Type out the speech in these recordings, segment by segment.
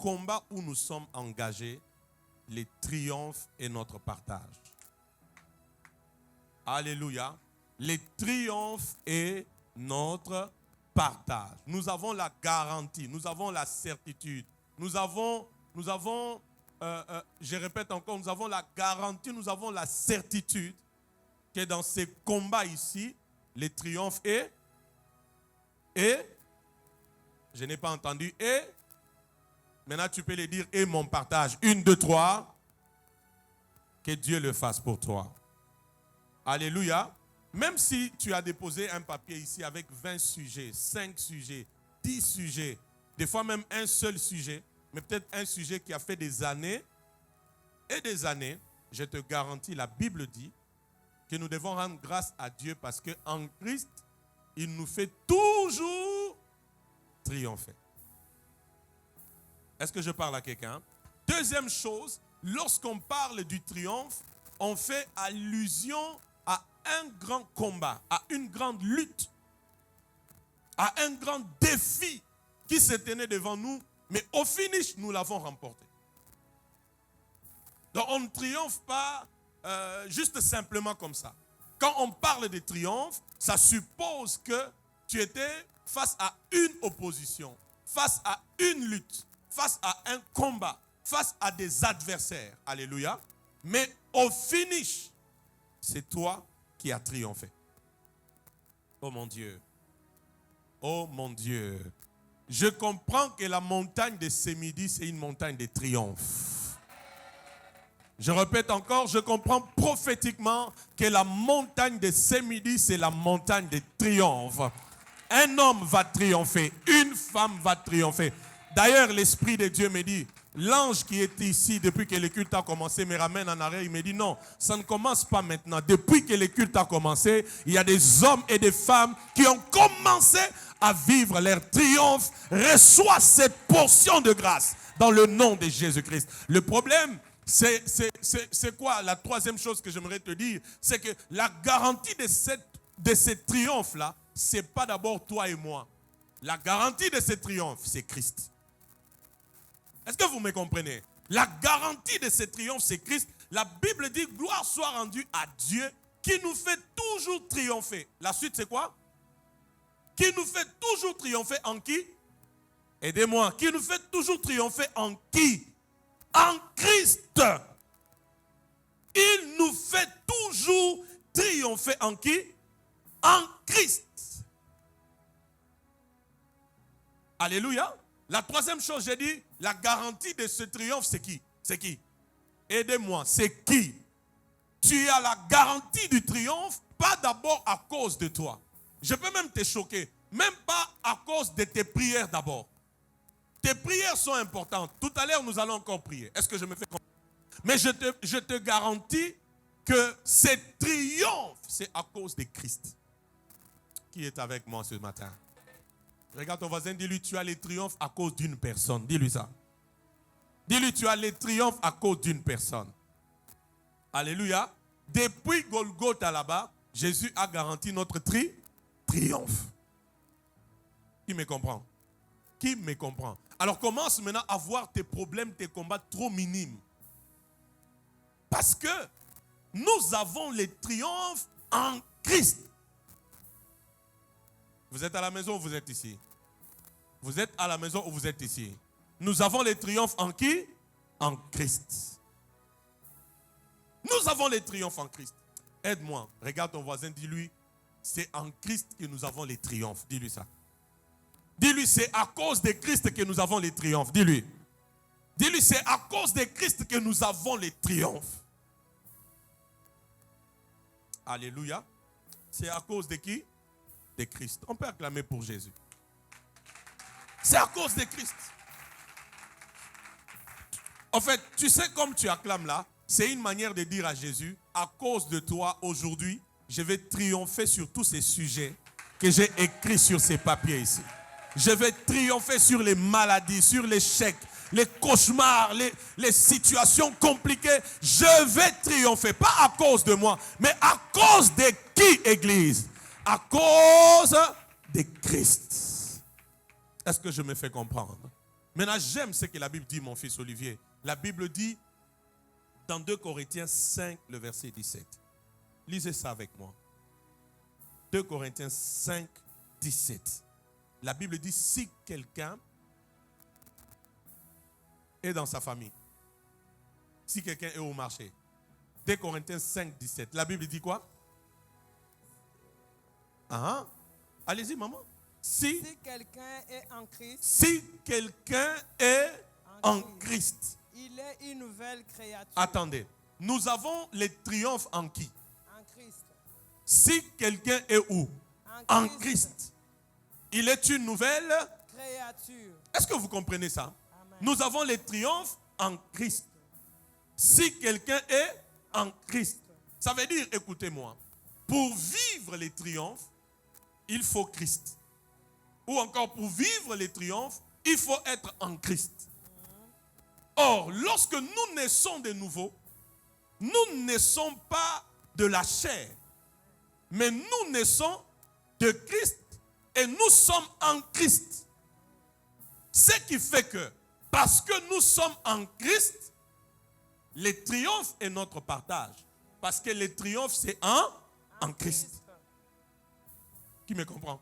combat où nous sommes engagés, les triomphes et notre partage. Alléluia. Les triomphes et notre partage. Nous avons la garantie, nous avons la certitude, nous avons, je répète encore, nous avons la garantie, nous avons la certitude que dans ces combats ici, les triomphes et, je n'ai pas entendu, et, maintenant tu peux les dire, et mon partage. 1, 2, 3, que Dieu le fasse pour toi. Alléluia. Même si tu as déposé un papier ici avec 20 sujets, 5 sujets, 10 sujets, des fois même un seul sujet, mais peut-être un sujet qui a fait des années et des années, je te garantis, la Bible dit que nous devons rendre grâce à Dieu parce qu'en Christ, il nous fait toujours triompher. Est-ce que je parle à quelqu'un? Deuxième chose, lorsqu'on parle du triomphe, on fait allusion à un grand combat, à une grande lutte, à un grand défi qui se tenait devant nous, mais au finish, nous l'avons remporté. Donc on ne triomphe pas juste simplement comme ça. Quand on parle de triomphe, ça suppose que tu étais face à une opposition, face à une lutte, face à un combat, face à des adversaires. Alléluia. Mais au finish, c'est toi qui as triomphé. Oh mon Dieu. Oh mon Dieu. Je comprends que la montagne de ce midi, c'est une montagne de triomphe. Je répète encore, je comprends prophétiquement que la montagne de ce midi, c'est la montagne de triomphe. Un homme va triompher, une femme va triompher. D'ailleurs, l'Esprit de Dieu me dit, l'ange qui est ici depuis que le culte a commencé me ramène en arrière. Il me dit non, ça ne commence pas maintenant. Depuis que le culte a commencé, il y a des hommes et des femmes qui ont commencé à vivre leur triomphe. Reçois cette portion de grâce dans le nom de Jésus-Christ. Le problème, c'est quoi? La troisième chose que j'aimerais te dire, c'est que la garantie de ce triomphe-là, ce n'est pas d'abord toi et moi. La garantie de ce triomphe, c'est Christ. Est-ce que vous me comprenez? La garantie de ce triomphe, c'est Christ. La Bible dit, gloire soit rendue à Dieu qui nous fait toujours triompher. La suite, c'est quoi? Qui nous fait toujours triompher en qui? Aidez-moi. Qui nous fait toujours triompher en qui? En Christ. Il nous fait toujours triompher en qui? En Christ. Alléluia. La troisième chose, j'ai dit, la garantie de ce triomphe, c'est qui? C'est qui? Aidez-moi, c'est qui? Tu as la garantie du triomphe, pas d'abord à cause de toi. Je peux même te choquer, même pas à cause de tes prières d'abord. Tes prières sont importantes. Tout à l'heure, nous allons encore prier. Est-ce que je me fais comprendre? Mais je te garantis que ce triomphe, c'est à cause de Christ. Qui est avec moi ce matin? Regarde ton voisin, dis-lui, tu as les triomphes à cause d'une personne. Dis-lui ça. Dis-lui, tu as les triomphes à cause d'une personne. Alléluia. Depuis Golgotha là-bas, Jésus a garanti notre triomphe. Qui me comprend? Qui me comprend? Alors commence maintenant à voir tes problèmes, tes combats trop minimes. Parce que nous avons les triomphes en Christ. Vous êtes à la maison ou vous êtes ici? Vous êtes à la maison ou vous êtes ici? Nous avons les triomphes en qui? En Christ. Nous avons les triomphes en Christ. Aide-moi, regarde ton voisin, dis-lui, c'est en Christ que nous avons les triomphes. Dis-lui ça. Dis-lui, c'est à cause de Christ que nous avons les triomphes. Dis-lui. Dis-lui, c'est à cause de Christ que nous avons les triomphes. Alléluia. C'est à cause de qui? De Christ. On peut acclamer pour Jésus. C'est à cause de Christ. En fait, tu sais, comme tu acclames là, c'est une manière de dire à Jésus, à cause de toi, aujourd'hui, je vais triompher sur tous ces sujets que j'ai écrits sur ces papiers ici. Je vais triompher sur les maladies, sur l'échec, les cauchemars, les situations compliquées. Je vais triompher, pas à cause de moi, mais à cause de qui, Église? À cause de Christ. Est-ce que je me fais comprendre? Maintenant, j'aime ce que la Bible dit, mon fils Olivier. La Bible dit, dans 2 Corinthiens 5, le verset 17. Lisez ça avec moi. 2 Corinthiens 5, 17. La Bible dit, si quelqu'un est dans sa famille, si quelqu'un est au marché, 2 Corinthiens 5, 17. La Bible dit quoi? Allez-y, maman. Si quelqu'un est en Christ, si quelqu'un est en Christ, il est une nouvelle créature. Attendez, nous avons les triomphes en qui? En Christ. Si quelqu'un est où? En Christ. Il est une nouvelle créature. Est-ce que vous comprenez ça? Amen. Nous avons les triomphes en Christ. Si quelqu'un est en Christ, ça veut dire, écoutez-moi, pour vivre les triomphes, il faut Christ. Ou encore pour vivre les triomphes, il faut être en Christ. Or, lorsque nous naissons de nouveau, nous ne naissons pas de la chair, mais nous naissons de Christ et nous sommes en Christ. Ce qui fait que, parce que nous sommes en Christ, les triomphes est notre partage. Parce que les triomphes, c'est en Christ. Qui me comprend? Amen.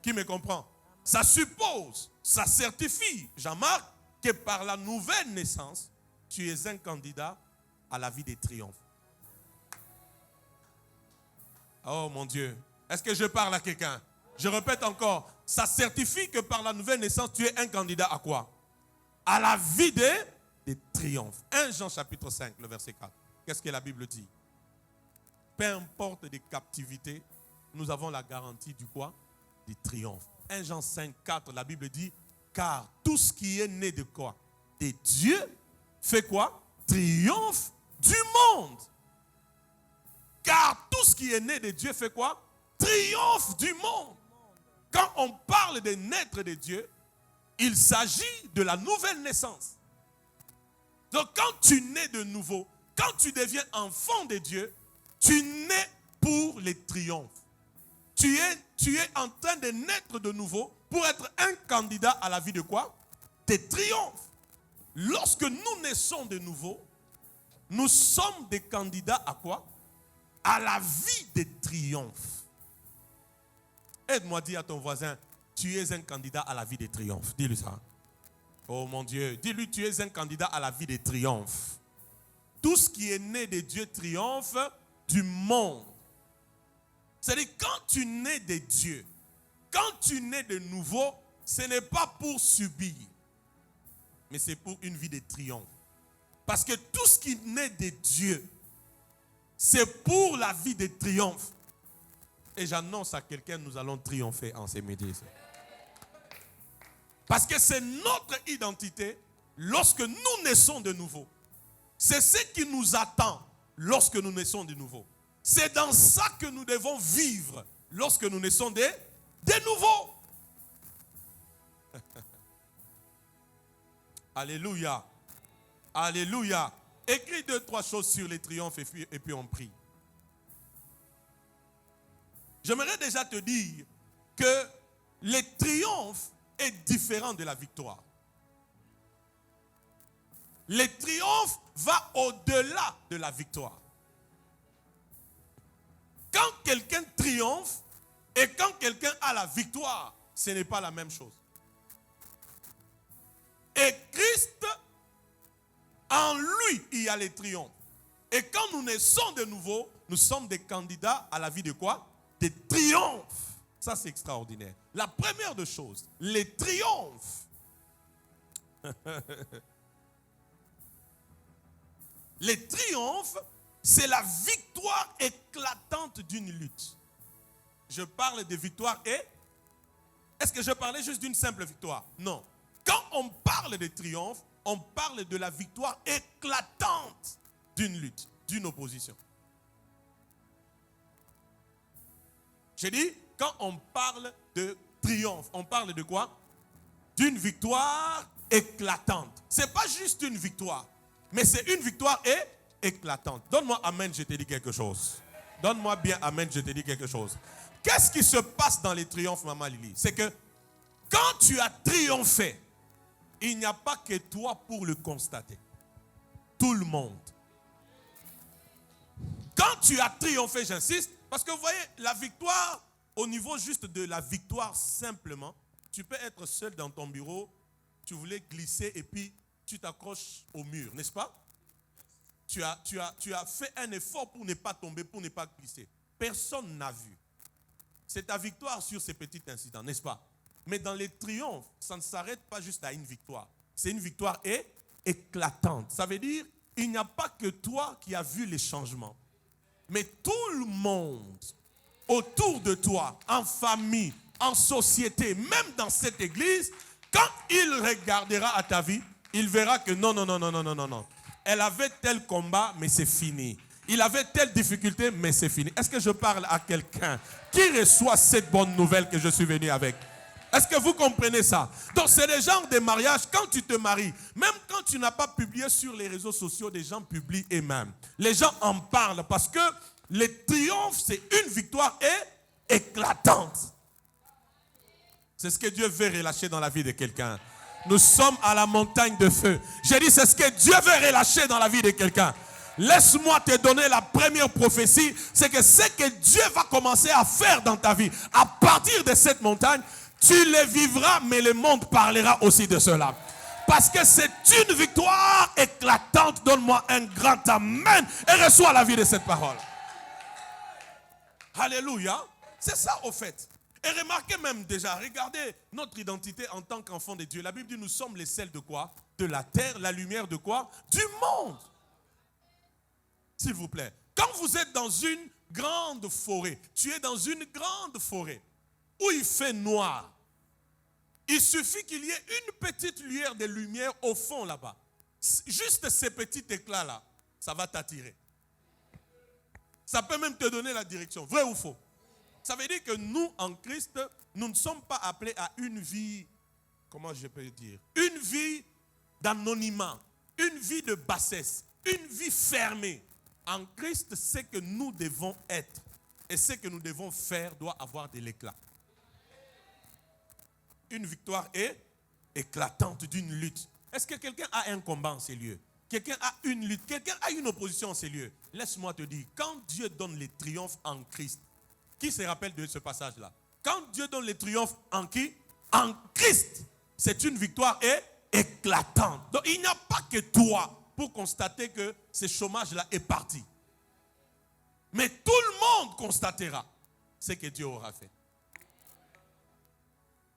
Qui me comprend? Amen. Ça suppose, ça certifie, Jean-Marc, que par la nouvelle naissance, tu es un candidat à la vie des triomphes. Oh mon Dieu, est-ce que je parle à quelqu'un? Je répète encore, ça certifie que par la nouvelle naissance, tu es un candidat à quoi? À la vie des triomphes. 1 Jean chapitre 5, le verset 4. Qu'est-ce que la Bible dit? Peu importe des captivités, nous avons la garantie du quoi? Du triomphe. 1 Jean 5, 4, la Bible dit, car tout ce qui est né de quoi? De Dieu fait quoi? Triomphe du monde. Car tout ce qui est né de Dieu fait quoi? Triomphe du monde. Quand on parle de naître de Dieu, il s'agit de la nouvelle naissance. Donc quand tu nais de nouveau, quand tu deviens enfant de Dieu, tu nais pour les triomphes. Tu es en train de naître de nouveau pour être un candidat à la vie de quoi? Des triomphes. Lorsque nous naissons de nouveau, nous sommes des candidats à quoi? À la vie des triomphes. Aide-moi à dire à ton voisin, tu es un candidat à la vie des triomphes. Dis-lui ça. Oh mon Dieu, dis-lui, tu es un candidat à la vie des triomphes. Tout ce qui est né de Dieu triomphe du monde. C'est-à-dire, quand tu nais de Dieu, quand tu nais de nouveau, ce n'est pas pour subir, mais c'est pour une vie de triomphe. Parce que tout ce qui naît de Dieu, c'est pour la vie de triomphe. Et j'annonce à quelqu'un, nous allons triompher en ces midi. Parce que c'est notre identité lorsque nous naissons de nouveau. C'est ce qui nous attend lorsque nous naissons de nouveau. C'est dans ça que nous devons vivre lorsque nous naissons de nouveau. Alléluia. Alléluia. Écris 2-3 choses sur les triomphes et puis on prie. J'aimerais déjà te dire que le triomphe est différent de la victoire. Le triomphe va au-delà de la victoire. Quand quelqu'un triomphe et quand quelqu'un a la victoire, ce n'est pas la même chose. Et Christ, en lui, il y a les triomphes. Et quand nous naissons de nouveau, nous sommes des candidats à la vie de quoi? Des triomphes. Ça, c'est extraordinaire. La première des choses, les triomphes. Les triomphes, c'est la victoire éclatante d'une lutte. Je parle de victoire et... Est-ce que je parlais juste d'une simple victoire? Non. Quand on parle de triomphe, on parle de la victoire éclatante d'une lutte, d'une opposition. J'ai dit, quand on parle de triomphe, on parle de quoi? D'une victoire éclatante. Ce n'est pas juste une victoire, mais c'est une victoire éclatante. Donne-moi amen, je te dis quelque chose. Donne-moi bien amen, je te dis quelque chose. Qu'est-ce qui se passe dans les triomphes, Maman Lily? C'est que quand tu as triomphé, il n'y a pas que toi pour le constater. Tout le monde. Quand tu as triomphé, j'insiste, parce que vous voyez, la victoire, au niveau juste de la victoire simplement, tu peux être seul dans ton bureau, tu voulais glisser et puis tu t'accroches au mur, n'est-ce pas? Tu as fait un effort pour ne pas tomber, pour ne pas glisser. Personne n'a vu. C'est ta victoire sur ces petits incidents, n'est-ce pas? Mais dans les triomphes, ça ne s'arrête pas juste à une victoire. C'est une victoire éclatante. Ça veut dire, il n'y a pas que toi qui as vu les changements. Mais tout le monde autour de toi, en famille, en société, même dans cette église, quand il regardera à ta vie, il verra que non. Elle avait tel combat, mais c'est fini. Il avait telle difficulté, mais c'est fini. Est-ce que je parle à quelqu'un qui reçoit cette bonne nouvelle que je suis venu avec? Est-ce que vous comprenez ça? Donc c'est le genre de mariage, quand tu te maries, même quand tu n'as pas publié sur les réseaux sociaux, des gens publient eux-mêmes. Les gens en parlent parce que le triomphe, c'est une victoire éclatante. C'est ce que Dieu veut relâcher dans la vie de quelqu'un. Nous sommes à la montagne de feu. J'ai dit, c'est ce que Dieu veut relâcher dans la vie de quelqu'un. Laisse-moi te donner la première prophétie. C'est que ce que Dieu va commencer à faire dans ta vie, à partir de cette montagne, tu le vivras, mais le monde parlera aussi de cela. Parce que c'est une victoire éclatante. Donne-moi un grand amen et reçois la vie de cette parole. Alléluia. C'est ça au fait. Et remarquez même déjà, regardez notre identité en tant qu'enfant de Dieu. La Bible dit, nous sommes les sels de quoi? De la terre, la lumière de quoi? Du monde. S'il vous plaît. Quand vous êtes dans une grande forêt, tu es dans une grande forêt où il fait noir. Il suffit qu'il y ait une petite lueur de lumière au fond là-bas. Juste ces petits éclats-là, ça va t'attirer. Ça peut même te donner la direction. Vrai ou faux? Ça veut dire que nous, en Christ, nous ne sommes pas appelés à une vie, comment je peux dire, une vie d'anonymat, une vie de bassesse, une vie fermée. En Christ, ce que nous devons être et ce que nous devons faire doit avoir de l'éclat. Une victoire éclatante d'une lutte. Est-ce que quelqu'un a un combat en ces lieux? Quelqu'un a une lutte, quelqu'un a une opposition en ces lieux? Laisse-moi te dire, quand Dieu donne les triomphes en Christ, qui se rappelle de ce passage-là? Quand Dieu donne les triomphes en qui? En Christ. C'est une victoire éclatante. Donc il n'y a pas que toi pour constater que ce chômage-là est parti. Mais tout le monde constatera ce que Dieu aura fait.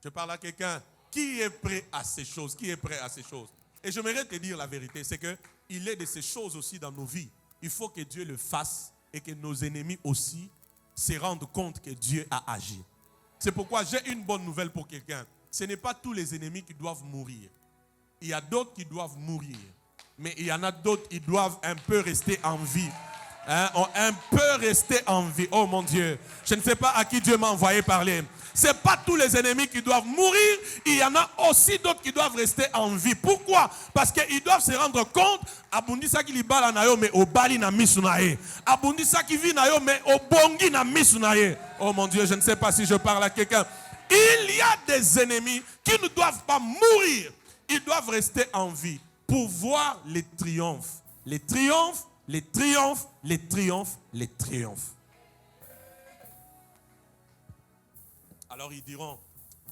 Je parle à quelqu'un qui est prêt à ces choses, qui est prêt à ces choses. Et j'aimerais te dire la vérité, c'est qu'il est de ces choses aussi dans nos vies. Il faut que Dieu le fasse et que nos ennemis aussi se rendent compte que Dieu a agi. C'est pourquoi j'ai une bonne nouvelle pour quelqu'un. Ce n'est pas tous les ennemis qui doivent mourir. Il y a d'autres qui doivent mourir. Mais il y en a d'autres qui doivent un peu rester en vie. Un peu rester en vie. Oh mon Dieu. Je ne sais pas à qui Dieu m'a envoyé parler. Ce n'est pas tous les ennemis qui doivent mourir. Il y en a aussi d'autres qui doivent rester en vie. Pourquoi? Parce qu'ils doivent se rendre compte. Abundisa qui libala na yo mais obali na misu na ye. Abundisa qui vit na yo mais obongi na misu na ye. Oh mon Dieu, je ne sais pas si je parle à quelqu'un. Il y a des ennemis qui ne doivent pas mourir. Ils doivent rester en vie pour voir les triomphes. Les triomphes, les triomphes, les triomphes, les triomphes. Alors ils diront,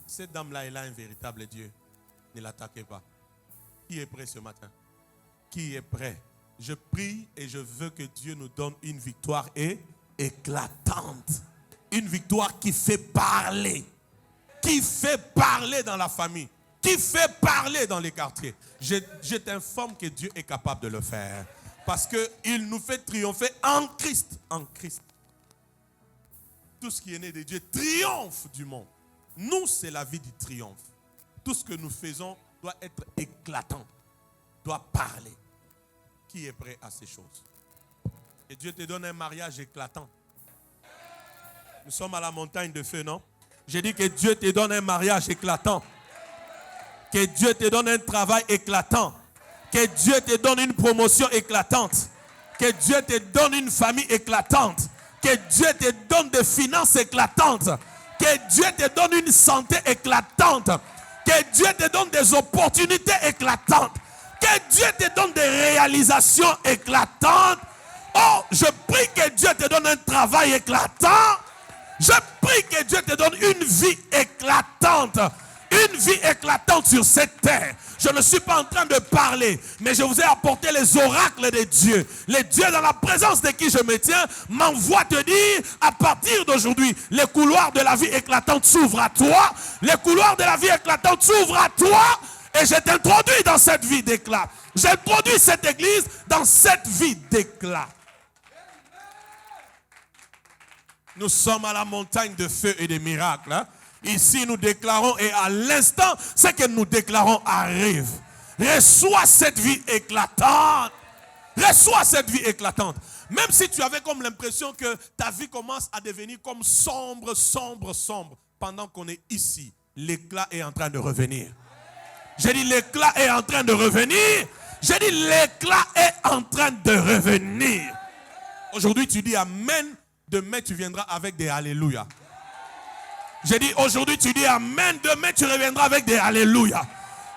cette dame-là, elle a un véritable Dieu. Ne l'attaquez pas. Qui est prêt ce matin? Qui est prêt? Je prie et je veux que Dieu nous donne une victoire éclatante. Une victoire qui fait parler. Qui fait parler dans la famille. Qui fait parler dans les quartiers. Je t'informe que Dieu est capable de le faire. Parce qu'il nous fait triompher en Christ. En Christ. Tout ce qui est né de Dieu triomphe du monde. Nous, c'est la vie du triomphe. Tout ce que nous faisons doit être éclatant. Doit parler. Qui est prêt à ces choses? Et Dieu te donne un mariage éclatant. Nous sommes à la montagne de feu, non? J'ai dit que Dieu te donne un mariage éclatant. Que Dieu te donne un travail éclatant. Que Dieu te donne une promotion éclatante. Que Dieu te donne une famille éclatante. Que Dieu te donne des finances éclatantes. Que Dieu te donne une santé éclatante. Que Dieu te donne des opportunités éclatantes. Que Dieu te donne des réalisations éclatantes. Oh, je prie que Dieu te donne un travail éclatant. Je prie que Dieu te donne une vie éclatante. Une vie éclatante sur cette terre. Je ne suis pas en train de parler, mais je vous ai apporté les oracles de Dieu. Les dieux dans la présence de qui je me tiens m'envoient te dire, à partir d'aujourd'hui, les couloirs de la vie éclatante s'ouvrent à toi. Les couloirs de la vie éclatante s'ouvrent à toi. Et je t'introduis dans cette vie d'éclat. J'introduis cette église dans cette vie d'éclat. Nous sommes à la montagne de feu et de miracles. Hein? Ici, nous déclarons, et à l'instant, ce que nous déclarons arrive. Reçois cette vie éclatante. Reçois cette vie éclatante. Même si tu avais comme l'impression que ta vie commence à devenir comme sombre. Pendant qu'on est ici, l'éclat est en train de revenir. J'ai dit l'éclat est en train de revenir. J'ai dit l'éclat est en train de revenir. Aujourd'hui, tu dis amen. Demain, tu viendras avec des alléluia. J'ai dit aujourd'hui, tu dis amen. Demain, tu reviendras avec des alléluia.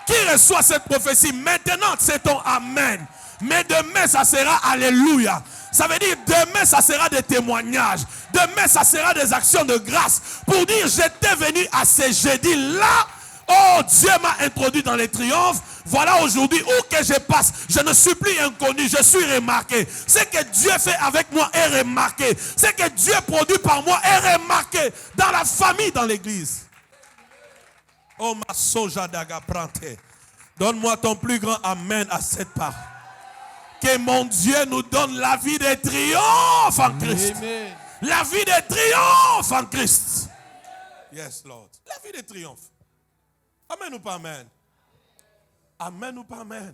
Qui reçoit cette prophétie? Maintenant, c'est ton amen. Mais demain, ça sera alléluia. Ça veut dire demain, ça sera des témoignages. Demain, ça sera des actions de grâce. Pour dire, j'étais venu à ce jeudi-là. Oh, Dieu m'a introduit dans les triomphes. Voilà aujourd'hui où que je passe, je ne suis plus inconnu, je suis remarqué. Ce que Dieu fait avec moi est remarqué. Ce que Dieu produit par moi est remarqué. Dans la famille, dans l'église. Oh, ma soja daga prante. Donne-moi ton plus grand amen à cette part. Que mon Dieu nous donne la vie de triomphe en Christ. Amen. La vie de triomphe en Christ. Yes, Lord. La vie de triomphe. Amen ou pas amen? Amen ou pas amen?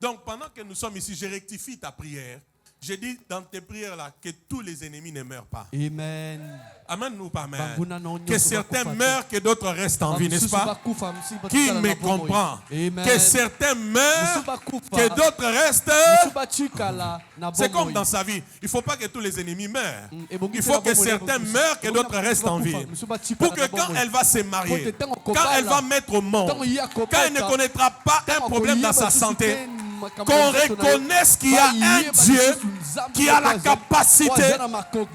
Donc pendant que nous sommes ici, je rectifie ta prière. J'ai dit dans tes prières là que tous les ennemis ne meurent pas. Amen. Amen ou pas amen? Que certains meurent, que d'autres restent en vie, n'est-ce pas? Qui me comprend? Amen. Que certains meurent, que d'autres restent. C'est comme dans sa vie. Il ne faut pas que tous les ennemis meurent. Il faut que certains meurent, que d'autres restent en vie. Pour que quand elle va se marier, quand elle va mettre au monde, quand elle ne connaîtra pas un problème dans sa santé, qu'on reconnaisse qu'il y a un Dieu qui a la capacité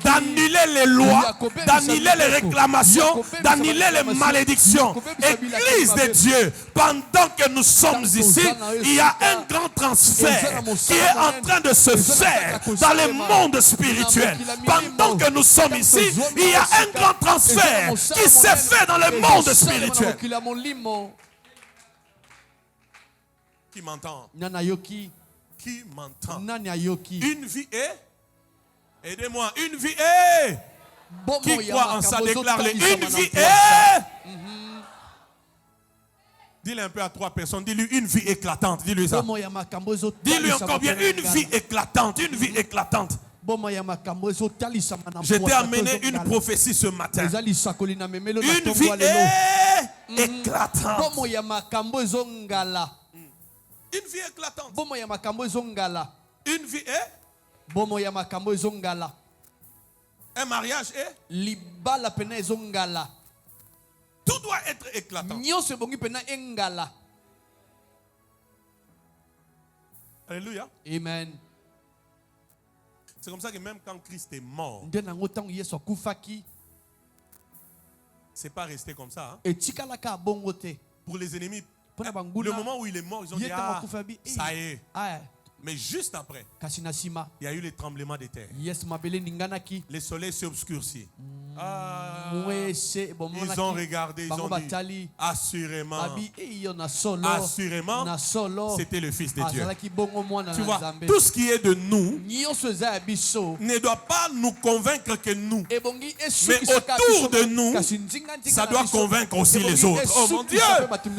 d'annuler les lois, d'annuler les réclamations, d'annuler les malédictions. Église de Dieu, pendant que nous sommes ici, il y a un grand transfert qui est en train de se faire dans le monde spirituel. Pendant que nous sommes ici, il y a un grand transfert qui s'est fait dans le monde spirituel. Qui m'entend? Qui m'entend? Une vie est. Aidez-moi. Une vie est. Qui croit en ça déclare-le. Une vie est. Dis-le un peu à 3 personnes. Dis-lui une vie éclatante. Dis-lui ça. Dis-lui encore bien une vie éclatante. Une vie éclatante. Je t'ai amené une prophétie ce matin. Une vie est éclatante. Une vie éclatante. Une vie est. Un mariage est. Tout doit être éclatant. Alléluia. Amen. C'est comme ça que même quand Christ est mort, c'est pas resté comme ça. Hein? Pour les ennemis, le moment où il est mort, ils ont dit ah, ça y est. Mais juste après, il y a eu les tremblements de terre. Le soleil s'est obscurci. Ils ont regardé, ils ont dit assurément, c'était le Fils de Dieu. Tu vois, tout ce qui est de nous ne doit pas nous convaincre que nous, mais autour de nous, ça doit convaincre aussi les autres. Oh mon Dieu,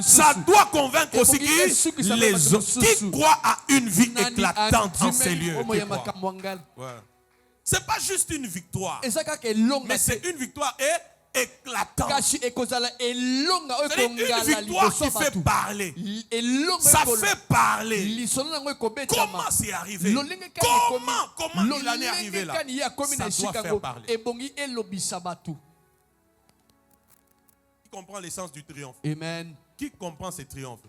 ça doit convaincre aussi les autres qui croient à une vie éclatante en ces lieux. C'est pas juste une victoire, mais c'est une victoire éclatante. C'est une victoire qui fait parler. Ça fait parler. Comment c'est arrivé? Comment il en est arrivé là? Ça doit faire parler. Tu comprend l'essence du triomphe? Amen. Qui comprend ces triomphes?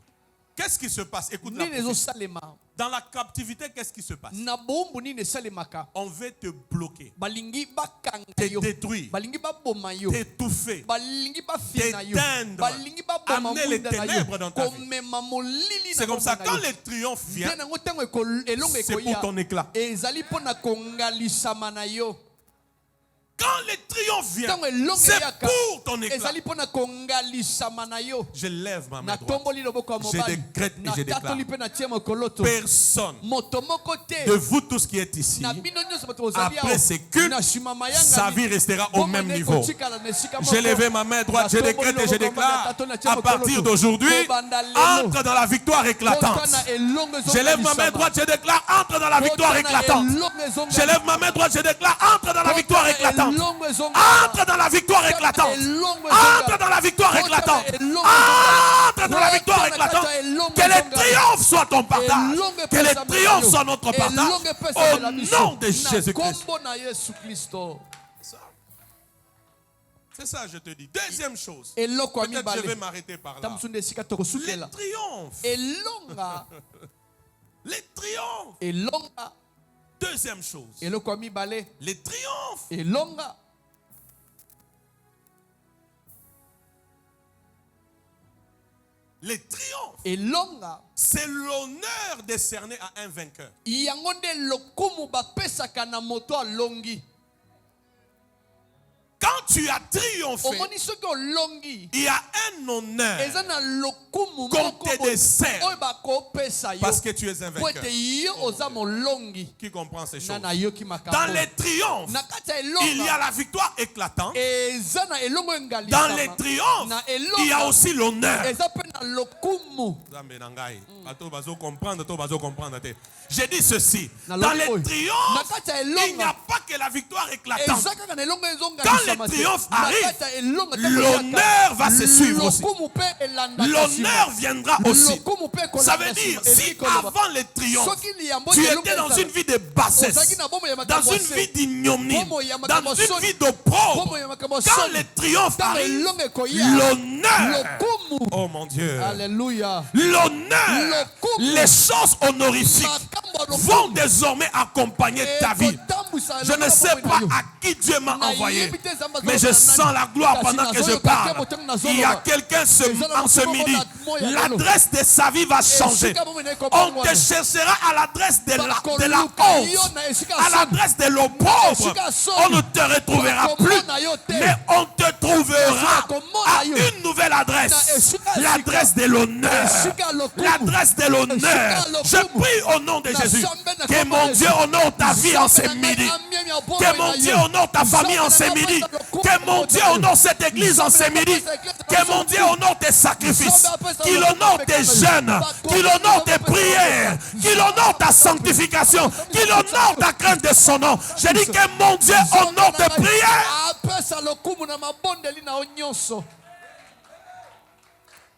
Qu'est-ce qui se passe? Écoute la Nini prophétie. ezosalema. Dans la captivité, qu'est-ce qui se passe? Na bombu nini esalemaka. On veut te bloquer, Balingi bakanga te yo. détruire, Balingi baboma yo. t'étouffer, Balingi bafina yo. t'éteindre, Balingi baboma amener les munda na yo. ténèbres dans ta vie. Komema molili na C'est comme ça, bomba na quand yo. le triomphe vient, Bien nango tango elongo c'est pour ekoya. ton éclat. Ezali pona kongalisama na yo. Quand le triomphe vient, Tango elongo c'est eyaka. pour ton éclat. Ezali pona kongalisama na yo. Je lève ma main Na droite. tomboli loboko ya Je mobali. décrète et Na je déclare. tatoli pe na tie mokoloto. Personne Moto moko te. de vous tous qui êtes ici, Na bino nyonso bato ozali après awa. ces cultes, Na shima mayanga sa ni- vie restera au Bomba même ne niveau. kotikala na esika J'ai moko. levé ma main droite, je Na décrète tomboli et je loboko déclare, ya tato na tie à mokoloto. partir d'aujourd'hui, Kobanda lelo. entre dans la victoire éclatante. Kotana elongo Je lève ma main ezongalisama. droite, je déclare, entre dans la victoire Kotana éclatante. elongo Je ezongalisama. lève ma main droite, je déclare, entre dans la victoire Kotana éclatante. elongo ezongalisama. Entre dans la victoire éclatante. elongo Entre dans la victoire Kotana éclatante. elongo Entre dans la victoire Kotana éclatante. kata elongo Que les ezongalisama. triomphes soient ton partage. Elongo Que les epesa triomphes mela soient yo. notre partage. Elongo epesa mela Au biso. nom de Na Jésus-Christ. kombo na Yesu Kristo. C'est ça, je te dis. Deuxième chose. Eloko ya Peut-être je vais mibale. m'arrêter par là. Tamusunda esika Les tokosukela. triomphes. Elonga. Les triomphes. Elonga. Deuxième chose. Eloko ya mibale. Les triomphes. Elonga. Les triomphes. Elonga. C'est l'honneur décerné à un vainqueur. Yango nde lokumu bapesaka na moto alongi. Quand tu as triomphé, Omoni soki olongi. il y a un honneur Eza na lokumu qu'on moko te boye. dessert Oyo bakopesa yo. parce que tu es un Po vainqueur. ete yo oza molongi. Qui comprend ces choses? Na yoki makambo. Dans les triomphes, Na kati ya il y a elonga. la victoire éclatante. Eza na elongo engalisama. Dans les triomphes, Na il y a elonga. aussi l'honneur. Eza pe na lokumu. Nzambe na ngai. Bato bazo comprendre, to bazo comprendre te. J'ai dit ceci. Na Dans lokumu les oyo. triomphes, Na kati ya il n'y a elonga. pas que la victoire éclatante. Eza kaka na elongo Quand ezongalisama les te. triomphes Na arrivent, kati ya elonga te l'honneur va se suivre aussi. Lokumu pe elandaka L'honneur nsima. viendra aussi. Lokumu pe ekolanda Ça veut dire, nsima. si Elingi koloba. avant les triomphes, Soki liyambo tu elongo étais dans ezala. une vie de bassesse, Ozalaki na bomoi ya dans makambo une ya se. vie d'ignominie, Bomoi ya dans makambo une soni. vie d'opprobre, Bomoi ya makambo quand soni. les triomphes Ntango arrivent, elongo ekoya. l'honneur, Lokumu. oh mon Dieu, Alléluia. l'honneur, Lokumu. les choses honorifiques Makambo ya vont lokumu. désormais accompagner ta vie. Ekotambwisa Je ne elongo sais bomoi na pas yo. à qui Dieu m'a Na envoyé, yebi te Nzambe mais je azoloba na sens nani. la gloire Kasi pendant que je nazoyoka parle. te botengo nazoloba. Il y a quelqu'un en ce midi, l'adresse de sa vie va changer. Esika bomoi na On ekobongwana. te cherchera à l'adresse de la Bakoluka honte, yo na esika à soni. l'adresse de l'opprobre. Esika soni. On ne te retrouvera plus, Bakomona yo te. mais on te trouvera Bakomona à yo. une nouvelle adresse, Na esika l'adresse de l'honneur, Esika lokumu. l'adresse de l'honneur. Esika lokumu. Je prie au nom de Na Jésus sambe na que kombo mon Yesu. Dieu honore ta vie en ce midi. Que mon Dieu honore ta famille en ce midi. Que mon Dieu honore cette église en ce midi. Que mon Dieu honore tes sacrifices. Qu'il honore tes jeûnes. Qu'il honore tes prières. Qu'il honore ta sanctification. Qu'il honore ta crainte de son nom. Je dis que mon Dieu honore tes prières. apesa lokumu na mabondeli na yo nyonso.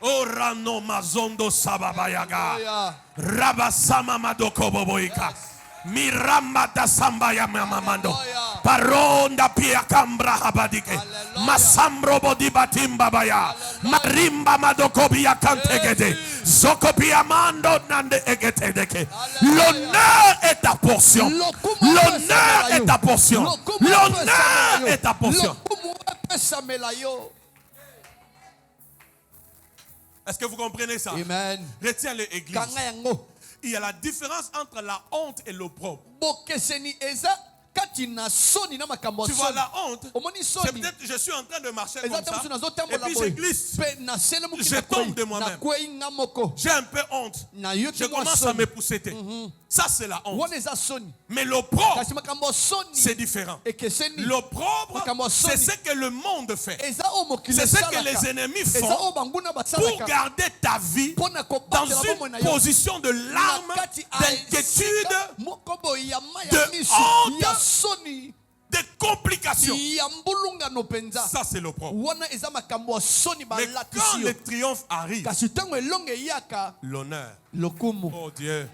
Orano mazondo sababayaga. Haleluya. Rabasama madoko boboika. Miramba da samba ya mamando. Hallelujah. Paronda pia kambra habadike. Hallelujah. Masambro bodi batimba baya. Marimba madoko bia kantegede. Zoko pia mando nande egete deke. L'honneur est ta portion. L'honneur est ta portion. L'honneur est ta portion. Lokumu apesa mela yo. Est-ce que vous comprenez ça? Amen. Retiens-le, église. Kanga yango. Il y a la différence entre la honte et l'opprobre. Bokeseni eza kati na soni na makambo Tu vois, soni. la honte, Omoni c'est soni. peut-être je suis en train de marcher comme Eza ça, tamusu nazotambola et puis je boye. glisse. Pe na sele muki Je na tombe kwei. de moi-même. Na kwei nga moko. J'ai un peu honte. Na yoki Je mwa commence à soni. me pousser. Ça, c'est la honte. Wana eza soni. Mais l'opprobre, Kasi makambo soni. c'est différent. Ekeseni. L'opprobre, c'est ce que le monde fait. Eza o mokili C'est ce que esalaka. les ennemis Eza font o banguna pour basalaka. garder ta vie Pona dans kobatela bomoi na une yo. position de larmes, Na kati a d'inquiétude, esika moko boye ya mai de ya miso. honte. Ya soni. de complications. Ya mbulungano penza. Ça, c'est l'opprobre. Wana eza makambo ya soni Mais quand balatisi yo. le triomphe arrive, Kasi ntango elongo eyaka l'honneur. lokumu. Oh Dieu.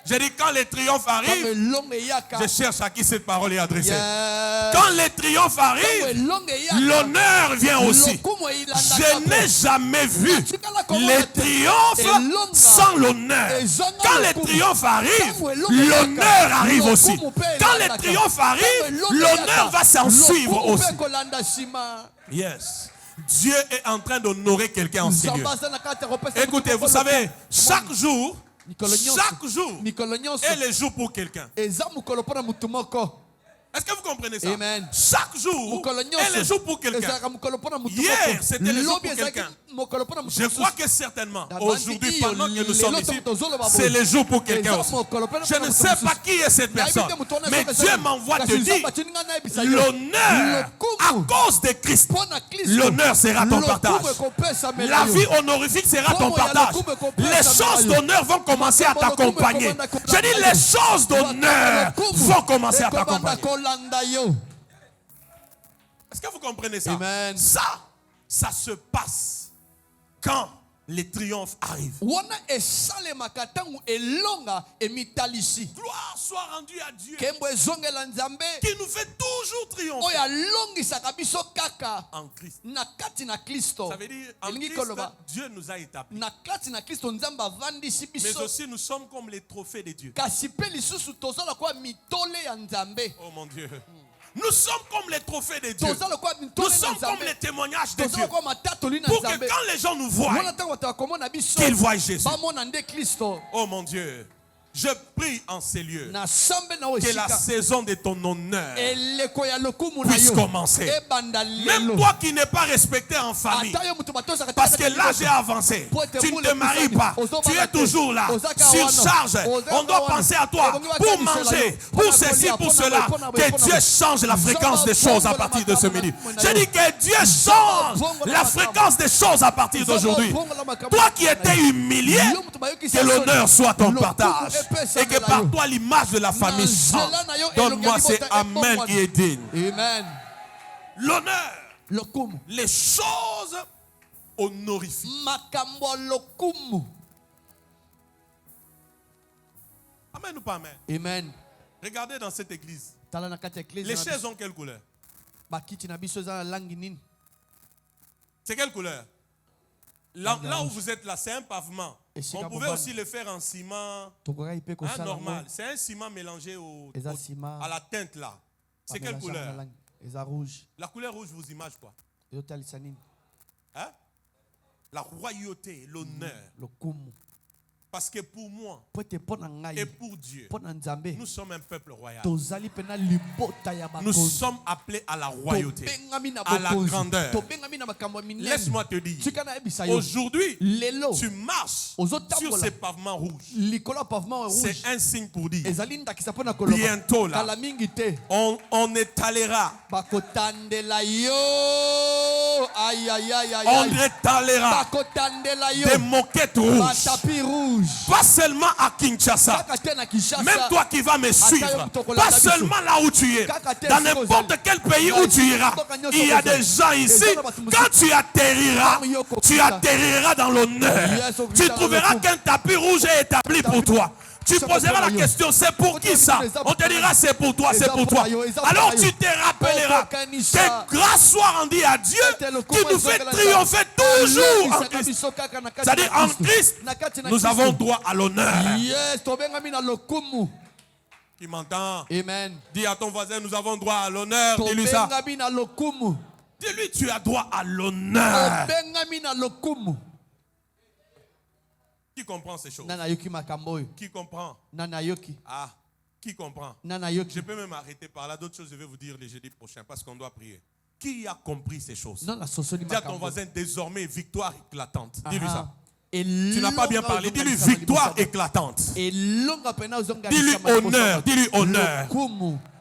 J'ai dit quand les triomphes Tango arrivent, elongo eyaka. je cherche à qui cette parole est adressée. Yes. Quand les triomphes Tango arrivent, elongo eyaka. l'honneur vient aussi. Lokumu elandaka Je n'ai jamais vu les triomphes sans l'honneur. Quand les triomphes arrivent, l'honneur arrive aussi. Quand les triomphes arrivent, l'honneur va s'en suivre aussi. Yes. Dieu est en train d'honorer quelqu'un en ces lieux. Écoutez, vous savez, chaque jour est le jour pour quelqu'un. Est-ce que vous comprenez ça? Amen. Chaque jour est le jour pour quelqu'un. Hier, c'était le jour pour quelqu'un. Je crois que certainement, aujourd'hui, pendant que nous sommes ici, c'est le jour pour quelqu'un aussi. Je ne sais pas qui est cette personne, mais Dieu m'envoie te dire, l'honneur, à cause de Christ, l'honneur sera ton partage. La vie honorifique sera ton partage. Les choses d'honneur vont commencer à t'accompagner. Je dis, les choses d'honneur vont commencer à t'accompagner. Est-ce que vous comprenez ça? Amen. Ça se passe quand les triomphes arrivent. Gloire soit rendue à Dieu qui nous fait toujours triompher en Christ. Ça veut dire en Christ, Dieu nous a établis. Mais aussi nous sommes comme les trophées de Dieu. Oh mon Dieu. Nous sommes comme les trophées de Dieu. Nous sommes comme les témoignages de Dieu. Pour que quand les gens nous voient, qu'ils voient Jésus. Oh mon Dieu. Je prie en ces lieux que la saison de ton honneur puisse commencer. Même toi qui n'es pas respecté en famille, parce que l'âge est avancé, tu ne te maries pas, tu es toujours là, sur charge, on doit penser à toi pour manger, pour ceci, pour cela. Que Dieu change la fréquence des choses à partir de ce midi. Je dis que Dieu change la fréquence des choses à partir d'aujourd'hui. Toi qui étais humilié, que l'honneur soit ton partage. Et que par toi l'image de la famille change. Donne-moi c'est Amen qui est digne. Amen. L'honneur, les choses honorifiques. Amen ou pas amen? Amen. Regardez dans cette église. Les chaises ont quelle couleur? C'est quelle couleur? Là où vous êtes là, c'est un pavement. On pouvait aussi le faire en ciment normal. C'est un ciment mélangé à la teinte là. C'est quelle couleur? La couleur rouge vous image quoi? Hein? La royauté, l'honneur. Parce que pour moi et pour Dieu, nous sommes un peuple royal. Nous sommes appelés à la royauté, à la grandeur. Laisse-moi te dire, aujourd'hui, tu marches sur ces pavements rouges. C'est un signe pour dire, bientôt là, on étalera. On étalera des moquettes rouges. Pas seulement à Kinshasa. Même toi qui vas me suivre. Pas seulement là où tu es. Dans n'importe quel pays où tu iras. Il y a des gens ici. Quand tu atterriras dans l'honneur. Tu trouveras qu'un tapis rouge est établi pour toi. Tu poseras la question, c'est pour qui ça? On te dira, c'est pour toi, c'est pour toi. Alors tu te rappelleras que grâce soit rendue à Dieu qui nous fait triompher toujours en Christ. C'est-à-dire en Christ, nous avons droit à l'honneur. Qui m'entend? Amen. Dis à ton voisin, nous avons droit à l'honneur. Dis-lui ça. Dis-lui, tu as droit à l'honneur. Qui comprend ces choses? Qui comprend? Ah, qui comprend? Je peux même arrêter par là. D'autres choses, je vais vous dire le jeudi prochain parce qu'on doit prier. Qui a compris ces choses? Dis à ton voisin, désormais, victoire éclatante. Dis-lui ça. Tu n'as pas bien parlé. Dis-lui victoire éclatante. Dis-lui honneur. Dis-lui honneur.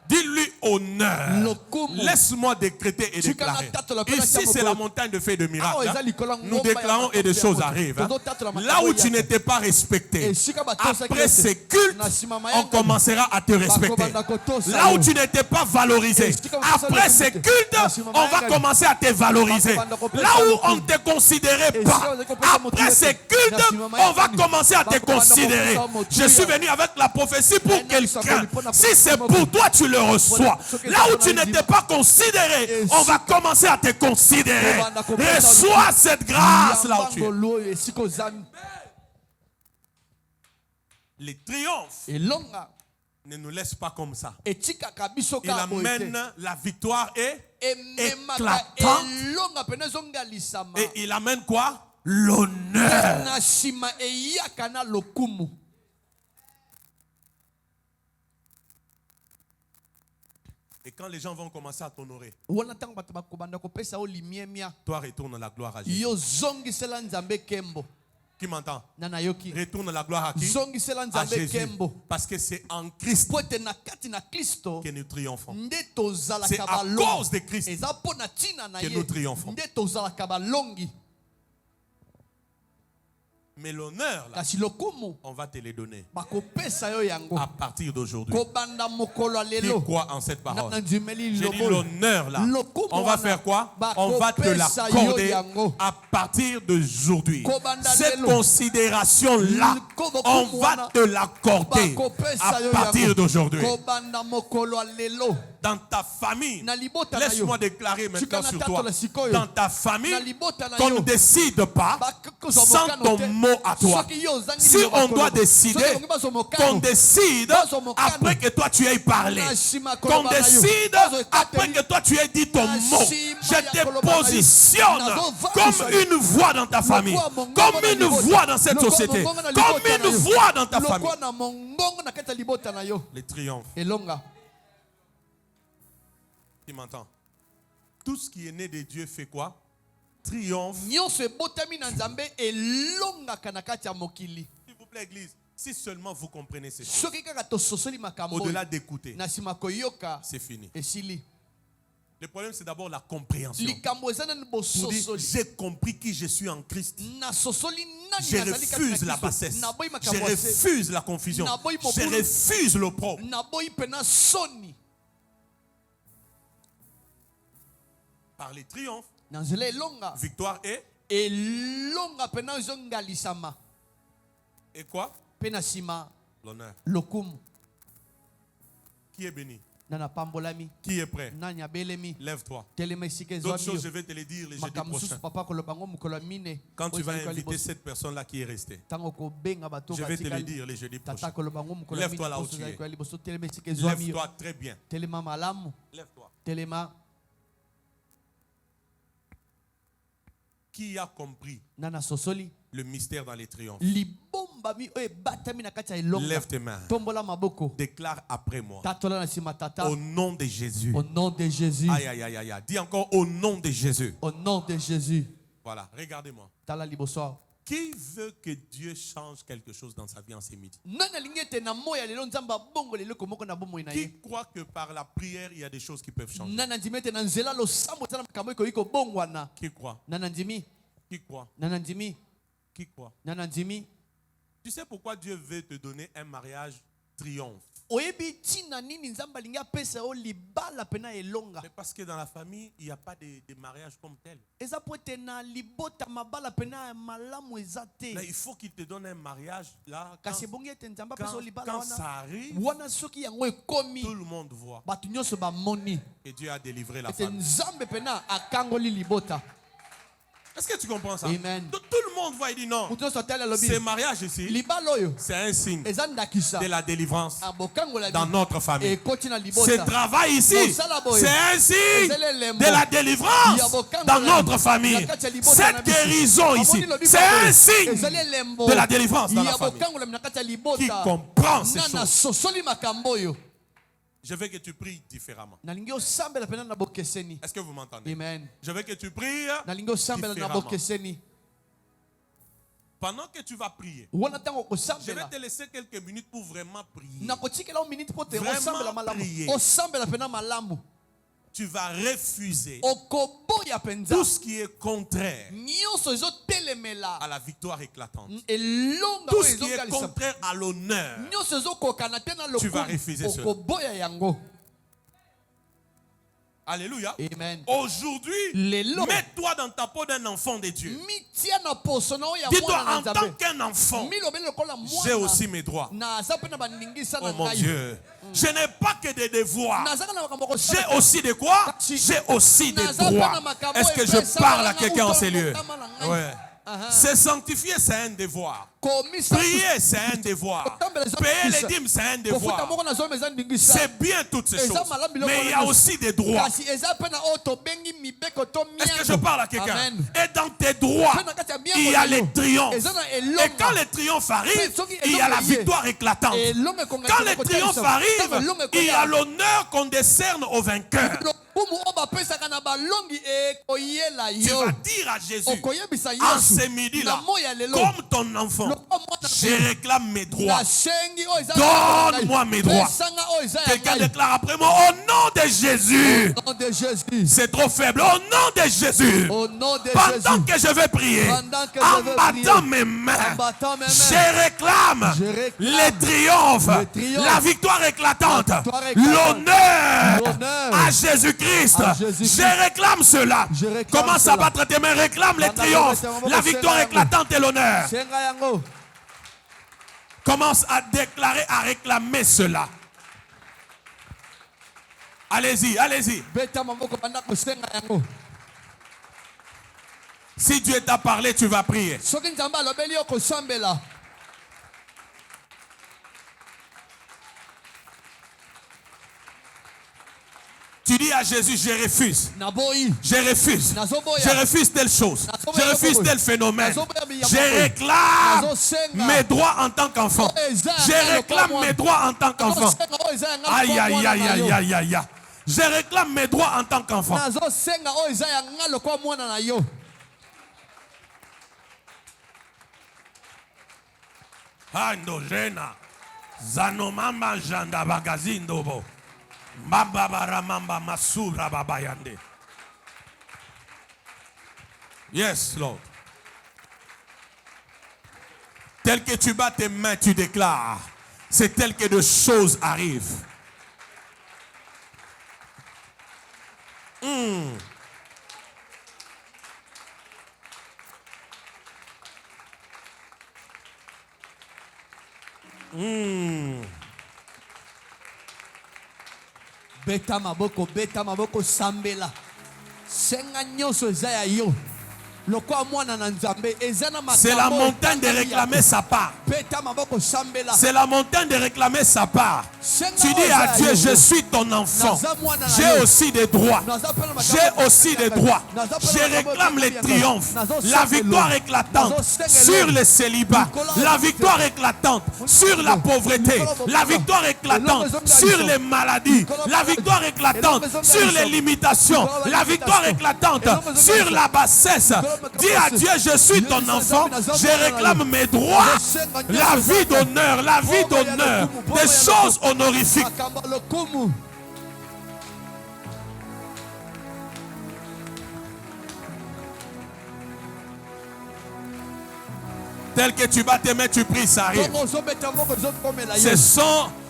Dis-lui honneur. Lokumu. Laisse-moi décréter et Chikana déclarer. tato la pena Ici, tiamo c'est ko- la montagne de fées et de miracles. Ah, hein. ezali kola Nous ngomba ya déclarons et des makambo ya choses moto. arrivent. hein. Tozo tato la Là makambo où tu yate. n'étais pas respecté, Et shika batosa après kete. ces cultes, Na sima on mayanga. commencera à te respecter. Bakobanda kotosa Là où yo. tu n'étais pas valorisé, Et shika batosa après le ces kumite. cultes, Na sima on va mayanga. commencer à te valoriser. Bakobanda kopesa Là où le on ne kumu. te considérait Et pas, shika batosa kopesa après motu ces yate. cultes, Na sima on mayanga. va commencer à te Bakobanda considérer. kopesa motu Je suis ya. venu avec la prophétie pour Aina quelqu'un. isakoli Si c'est pour toi, tu le reçois. Là où tu n'étais pas considéré, on va commencer à te considérer. Reçois cette grâce là où tu es. Yambangolo esiko zami. Les triomphes Elonga. ne nous laissent pas comme ça. Etika kabiso Il ka boite. amène la victoire et Ememaka éclatante. elonga pena zonga lisama. Et il amène quoi? L'honneur. Na shima eyaka na lokumu. Et quand les gens vont commencer à t'honorer, Wana tango bato bakobanda kopesa o limiemia. toi retourne la gloire à Jésus. Yo zongisela nzambe kembo. Qui m'entend? Nana yoki. Retourne la gloire à qui? Zongisela À nzambe Jésus. kembo. Parce que c'est en Christ Pote na kati na Kristo. que nous triomphons. Nde tozala C'est à kabalongi. cause de Christ Eza pona tina na que ye. nous triomphons. Nde tozala kabalongi. Mais l'honneur, là, Kasi lokumu. on va te les donner Bakopesa yo yango. à partir d'aujourd'hui. Kobanda mokolo Qui lelo. croit en cette Na parole? ndimeli J'ai dit lobolo. l'honneur là. Lokumu On va wana. faire quoi? Ba On va te kopesa l'accorder yo yango. à partir d'aujourd'hui. Kobanda Cette lelo. considération là, Kobo on kumu va wana. te l'accorder Bakopesa à yo partir yango. d'aujourd'hui. Kobanda mokolo lelo. Dans ta famille, Na libota na yo. laisse-moi déclarer maintenant Chikana sur tato toi. la sikoyo. Dans ta famille, Na libota na qu'on yo. ne décide pas Bakozwa sans mokano ton te. mot à toi. Soki yo ozangi Si liloba on doit koloba. décider, Soki bongi bazwa mokano. qu'on décide Bazwa mokano. après que toi tu aies parlé. Na shima Qu'on koloba na yo. décide Bazwa après ekateli. que toi tu aies dit ton Na mot. shima Je ya te koloba na yo. positionne Nazova comme biso. une voix dans ta famille. Lokwa mongongo Comme na une libota. voix dans cette Lokwa société. mongongo na Comme libota na une yo. voix dans ta famille. Lokwa na mongongo na kati ya libota na yo. Les triomphes. Elonga. Tu m'entends? Tout ce qui est né de Dieu fait quoi? Triomphe. Nyonso ebotami na nzambe elongaka na kati ya mokili. S'il vous plaît, Église, si seulement vous comprenez ces choses, Soki kaka tososoli makambo oyo, au-delà d'écouter, na nsima koyoka c'est fini. esili. Le problème, c'est d'abord la compréhension. Likambo eza nani Pour dire, bososoli. j'ai compris qui je suis en Christ. Nasosoli nani Je nazali kati na refuse la Kristo. bassesse. Naboyi Je makambo ya se. refuse la confusion. Naboyi Je mobulu. refuse l'opprobre. Naboyi pena soni. Par les triomphes, Na nzela elonga. victoire Elonga pena ezongalisama. et quoi? Pena nsima L'honneur. lokumu. Qui est béni? Nana pambolami. Qui est prêt? Nani abelemi. Lève-toi. Telema esika D'autres ezwami choses, je yo. vais te les dire les jeudis Makambo prochains. susu papa kolobango mukolo mine. Quand tu vas Oyo ezali inviter liboso. cette personne-là qui est restée, Tango kobenga bato je vais te le batikali. dire les jeudis Tata prochains. kolobango mukolo Lève-toi mine. là où Poso tu ezali es. koya liboso telema esika ezwami yo. Lève-toi très bien. Telema malamu. Lève-toi. Telema Qui a compris nana sosoli. le mystère dans les triomphes? Libomba mi oye batami na kati ya elonga. Lève tes mains. Tombola maboko. Déclare après moi. Tatola na sima tata. Au nom de Jésus. Au nom de Jésus. Aïe, aïe, aïe, aïe, aïe. Dis encore au nom de Jésus. Au nom de Jésus. Voilà, regardez-moi. Tala liboso. Qui veut que Dieu change quelque chose dans sa vie en ce midi? Nana lingete na moya lelo nzamba bongo lelo komoko na bomo na ye. Qui croit que par la prière, il y a des choses qui peuvent changer? Nana ndimete na nzela lo sambo tana makambo iko iko bongwana. Qui croit? Nana ndimi. Qui croit? Nana ndimi. Qui croit? Nana ndimi. Tu sais pourquoi Dieu veut te donner un mariage triomphe? Oyebi tina nini nzamba linga pesa o libala pena elonga. Mais parce que dans la famille, il n'y a pas de mariage comme tel. Eza pote na libota mabala pena malamu ezate. Là, il faut qu'il te donne un mariage là. Kasi bongi ete nzamba pesa o libala Quand wana. ça arrive, Wana soki yango ekomi. tout le monde voit. Batu nyonso ba moni. Et Dieu a délivré la Ete famille. nzambe pena akangoli libota. Est-ce que tu comprends ça? Amen. Tout le monde voit, il dit non. Mutu nyonso atali alobi. Ce mariage ici, Libala oyo. c'est un signe Eza ndakisa. de la délivrance Abokangola dans notre famille. ekoti na Ce libota. travail ici, Mosalaboye. c'est un signe Ezelelemo. de la délivrance Yabokangola. dans notre famille. Nakati ya libota na Cette biso. guérison ici, Amoni lobi c'est baboye. un signe Ezelelemo. de la délivrance dans la famille. Yabokangola nakati ya libota. Qui comprend ces Nana choses? sosoli makambo oyo. Je veux que tu pries différemment. Nalingi osambela pena na bokeseni. Est-ce que vous m'entendez? Amen. Je veux que tu pries Nalingi osambela na différemment. bokeseni. Pendant que tu vas prier, wana ntango je vais okosambela te laisser quelques minutes pour vraiment prier. nakotikela o minute mpo te Vraiment osambela malamu prier. osambela mpena malamu Tu vas refuser okoboya mpenza tout ce qui est contraire nyonso ezotelemela à la victoire éclatante. elonga Tout oyo ce qui est ezokalisa contraire à l'honneur. nyonso ezokokana te na Tu vas refuser cela. okoboya yango. Alléluia. Amen. Aujourd'hui, Lelo. mets-toi dans ta peau d'un enfant de Dieu. mitia na poso na oyo ya Dis-toi, mwana na en tant nzambe qu'un enfant, milobeli lokola j'ai mwana aussi mes droits. naza mpe na bandingisa na Oh mon ngai Dieu. Je n'ai pas que des devoirs. nazaka na makambo J'ai aussi des quoi? J'ai aussi des droits. Est-ce que je parle à quelqu'un en ces lieux? Ouais. Se sanctifier, c'est un devoir. Prier, c'est un devoir. Payer les dîmes, c'est un devoir. C'est bien toutes ces choses. Mais il y a aussi des droits. Est-ce que je parle à quelqu'un? Amen. Et dans tes droits, il y a les triomphes. Et quand les triomphes arrivent, il y a la victoire éclatante. Quand les triomphes arrivent, il y a l'honneur qu'on décerne aux vainqueurs. Tu vas dire à Jésus, en ce midi-là, comme ton enfant, je réclame mes droits. Donne-moi mes droits. Quelqu'un déclare après moi, au nom de Jésus. C'est trop faible. Au nom de Jésus. Pendant que je vais prier, en battant mes mains, je réclame les triomphes, la victoire éclatante, l'honneur à Jésus-Christ. Je réclame cela. Commence à battre tes mains, réclame les triomphes, la victoire éclatante et l'honneur. Commence à déclarer, à réclamer cela. Allez-y, allez-y. Si Dieu t'a parlé, tu vas prier. Tu dis à Jésus, je refuse. Je refuse. Je refuse telle chose. Je refuse tel phénomène. Je réclame mes droits en tant qu'enfant. Je réclame mes droits en tant qu'enfant. Aïe, aïe, aïe, aïe, aïe, aïe. Je réclame mes droits en tant qu'enfant. Andogena. Zanomamba janda bagazindobo. Mamba baramamba masura babayande. Yes, Lord. Tel que tu bats tes mains, tu déclares. C'est tel que de choses arrivent. Beta maboko sambela senga nyonso eza ya yo lokwa mwana na nzambe eza na makambo. C'est la montagne de réclamer sa part. Beta maboko sambela C'est la montagne de réclamer sa part. Tu dis à Dieu, je suis ton enfant. J'ai aussi des droits. J'ai aussi des droits. Je réclame les triomphes, la victoire éclatante sur les célibats, la victoire éclatante sur la pauvreté, la victoire éclatante sur les maladies, la victoire éclatante sur les limitations, la victoire éclatante sur la bassesse. Dis à Dieu, je suis ton enfant, je réclame mes droits, la vie d'honneur, des choses honorifiques. Tel que tu bats tes mains, tu pries, ça arrive.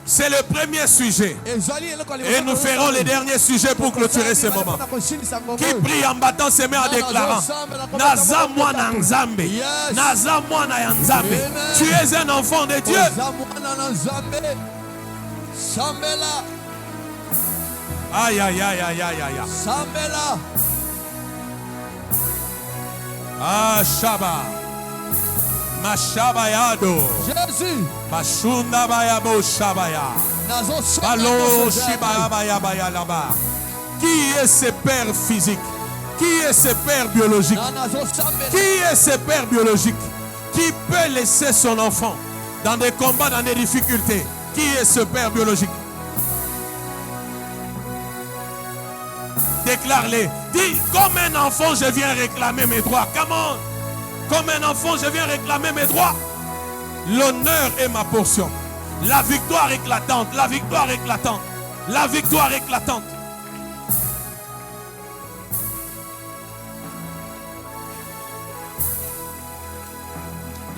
C'est le premier sujet. Et nous ferons les derniers sujets pour clôturer ce moment. Qui prie en battant ses mains en déclarant Naza mwana nzambe. Naza mwana ya nzambe. Tu es un enfant de Dieu. Aïe, aïe, aïe, aïe, aïe, aïe. Ah, Shaba. Mashabayado. Jésus. Bashunda bayabo shabaya. Balo shibaya baya là-bas. Qui est ce père physique? Qui est ce père biologique? Qui est ce père biologique qui peut laisser son enfant dans des combats, dans des difficultés? Qui est ce père biologique? Déclare-les. Dis, comme un enfant, je viens réclamer mes droits. Comment? Comme un enfant, je viens réclamer mes droits. L'honneur est ma portion. La victoire éclatante, la victoire éclatante, la victoire éclatante.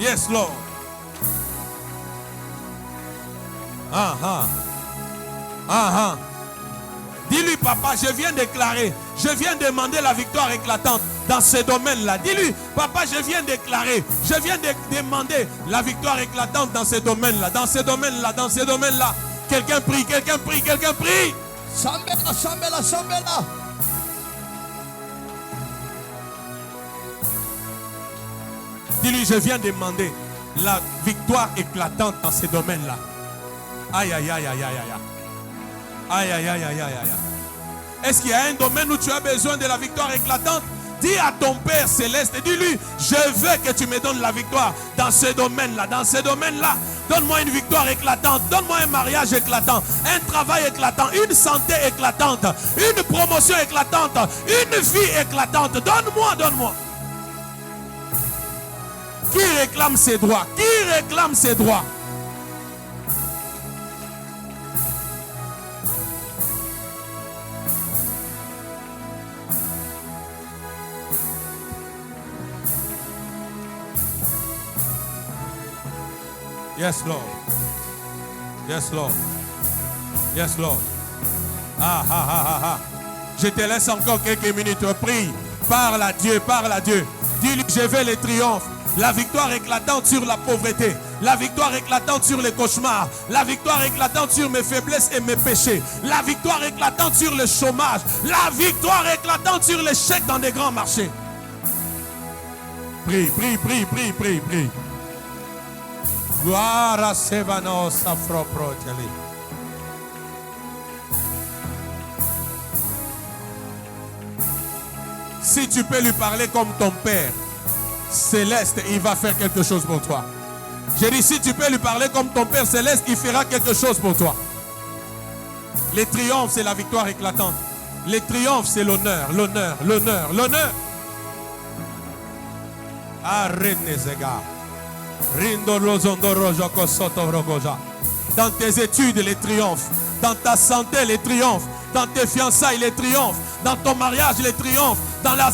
Yes, Lord. Dis-lui, papa, je viens déclarer, je viens demander la victoire éclatante dans ce domaine-là. Dis-lui, papa, je viens déclarer, je viens demander la victoire éclatante dans ce domaine-là, dans ce domaine-là, dans ce domaine-là. Quelqu'un prie, quelqu'un prie, quelqu'un prie. Sambela, sambela, sambela. Dis-lui, je viens demander la victoire éclatante dans ces domaines-là. Aïe, aïe, aïe, aïe, aïe, aïe. Aïe, aïe, aïe, aïe, aïe, aïe. Est-ce qu'il y a un domaine où tu as besoin de la victoire éclatante? Dis à ton Père Céleste, dis-lui, je veux que tu me donnes la victoire dans ce domaine-là, dans ce domaine-là. Donne-moi une victoire éclatante, donne-moi un mariage éclatant, un travail éclatant, une santé éclatante, une promotion éclatante, une vie éclatante. Donne-moi, donne-moi. Qui réclame ses droits? Qui réclame ses droits? Yes, Lord. Yes, Lord. Yes, Lord. Je te laisse encore quelques minutes. Prie. Parle à Dieu, parle à Dieu. Dis-lui, je veux le triomphe. La victoire éclatante sur la pauvreté. La victoire éclatante sur les cauchemars. La victoire éclatante sur mes faiblesses et mes péchés. La victoire éclatante sur le chômage. La victoire éclatante sur l'échec dans des grands marchés. Prie, prie, prie, prie, prie, prie. Gloire Sevano Safro Proteli. Si tu peux lui parler comme ton Père Céleste, il va faire quelque chose pour toi. J'ai dit, si tu peux lui parler comme ton Père Céleste, il fera quelque chose pour toi. Les triomphes, c'est la victoire éclatante. Les triomphes, c'est l'honneur, l'honneur, l'honneur, l'honneur. Dans tes études, les triomphes. Dans ta santé, les triomphes. Dans tes fiançailles, les triomphes. Dans ton mariage, les triomphes. Dans la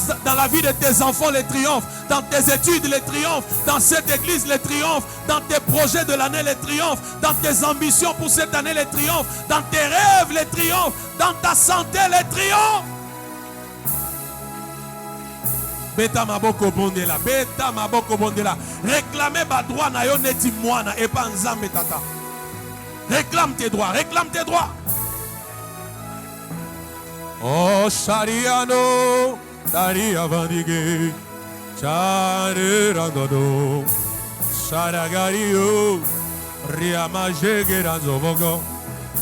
vie de tes enfants, les triomphes. Dans tes études, les triomphes. Dans cette église, les triomphes. Dans tes projets de l'année, les triomphes. Dans tes ambitions pour cette année, les triomphes. Dans tes rêves, les triomphes. Dans ta santé, les triomphes. Beta maboko bondela. Beta maboko bondela. Réclamez ma droit na yo neti mwana et pas nzambe tata. Réclame tes droits, réclame tes droits. Oh Shariano, Daria Vandige, Charirandodo, Sharagario, Riamajegeranzovogo,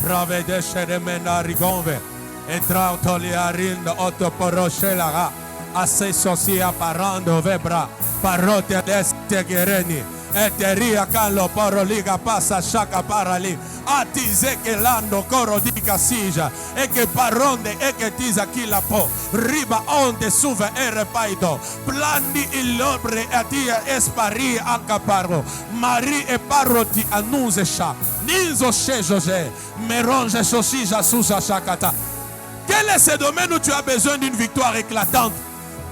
Pravede Shedemena Rigonve, Entrautoliarin Otoporochelara, Assesosia Parando Vebra, Parote Destegereni. Eteria callo poroliga passa shaka parali atize che lando coro di casija e che paronde e che tisa chi la po riba onde suve e repaito plandi il lobre e atia espari anca parro mari e parroti annuse sha ninzo shejoje meronge sosija susa shakata. Quel est ce domaine où tu as besoin d'une victoire éclatante?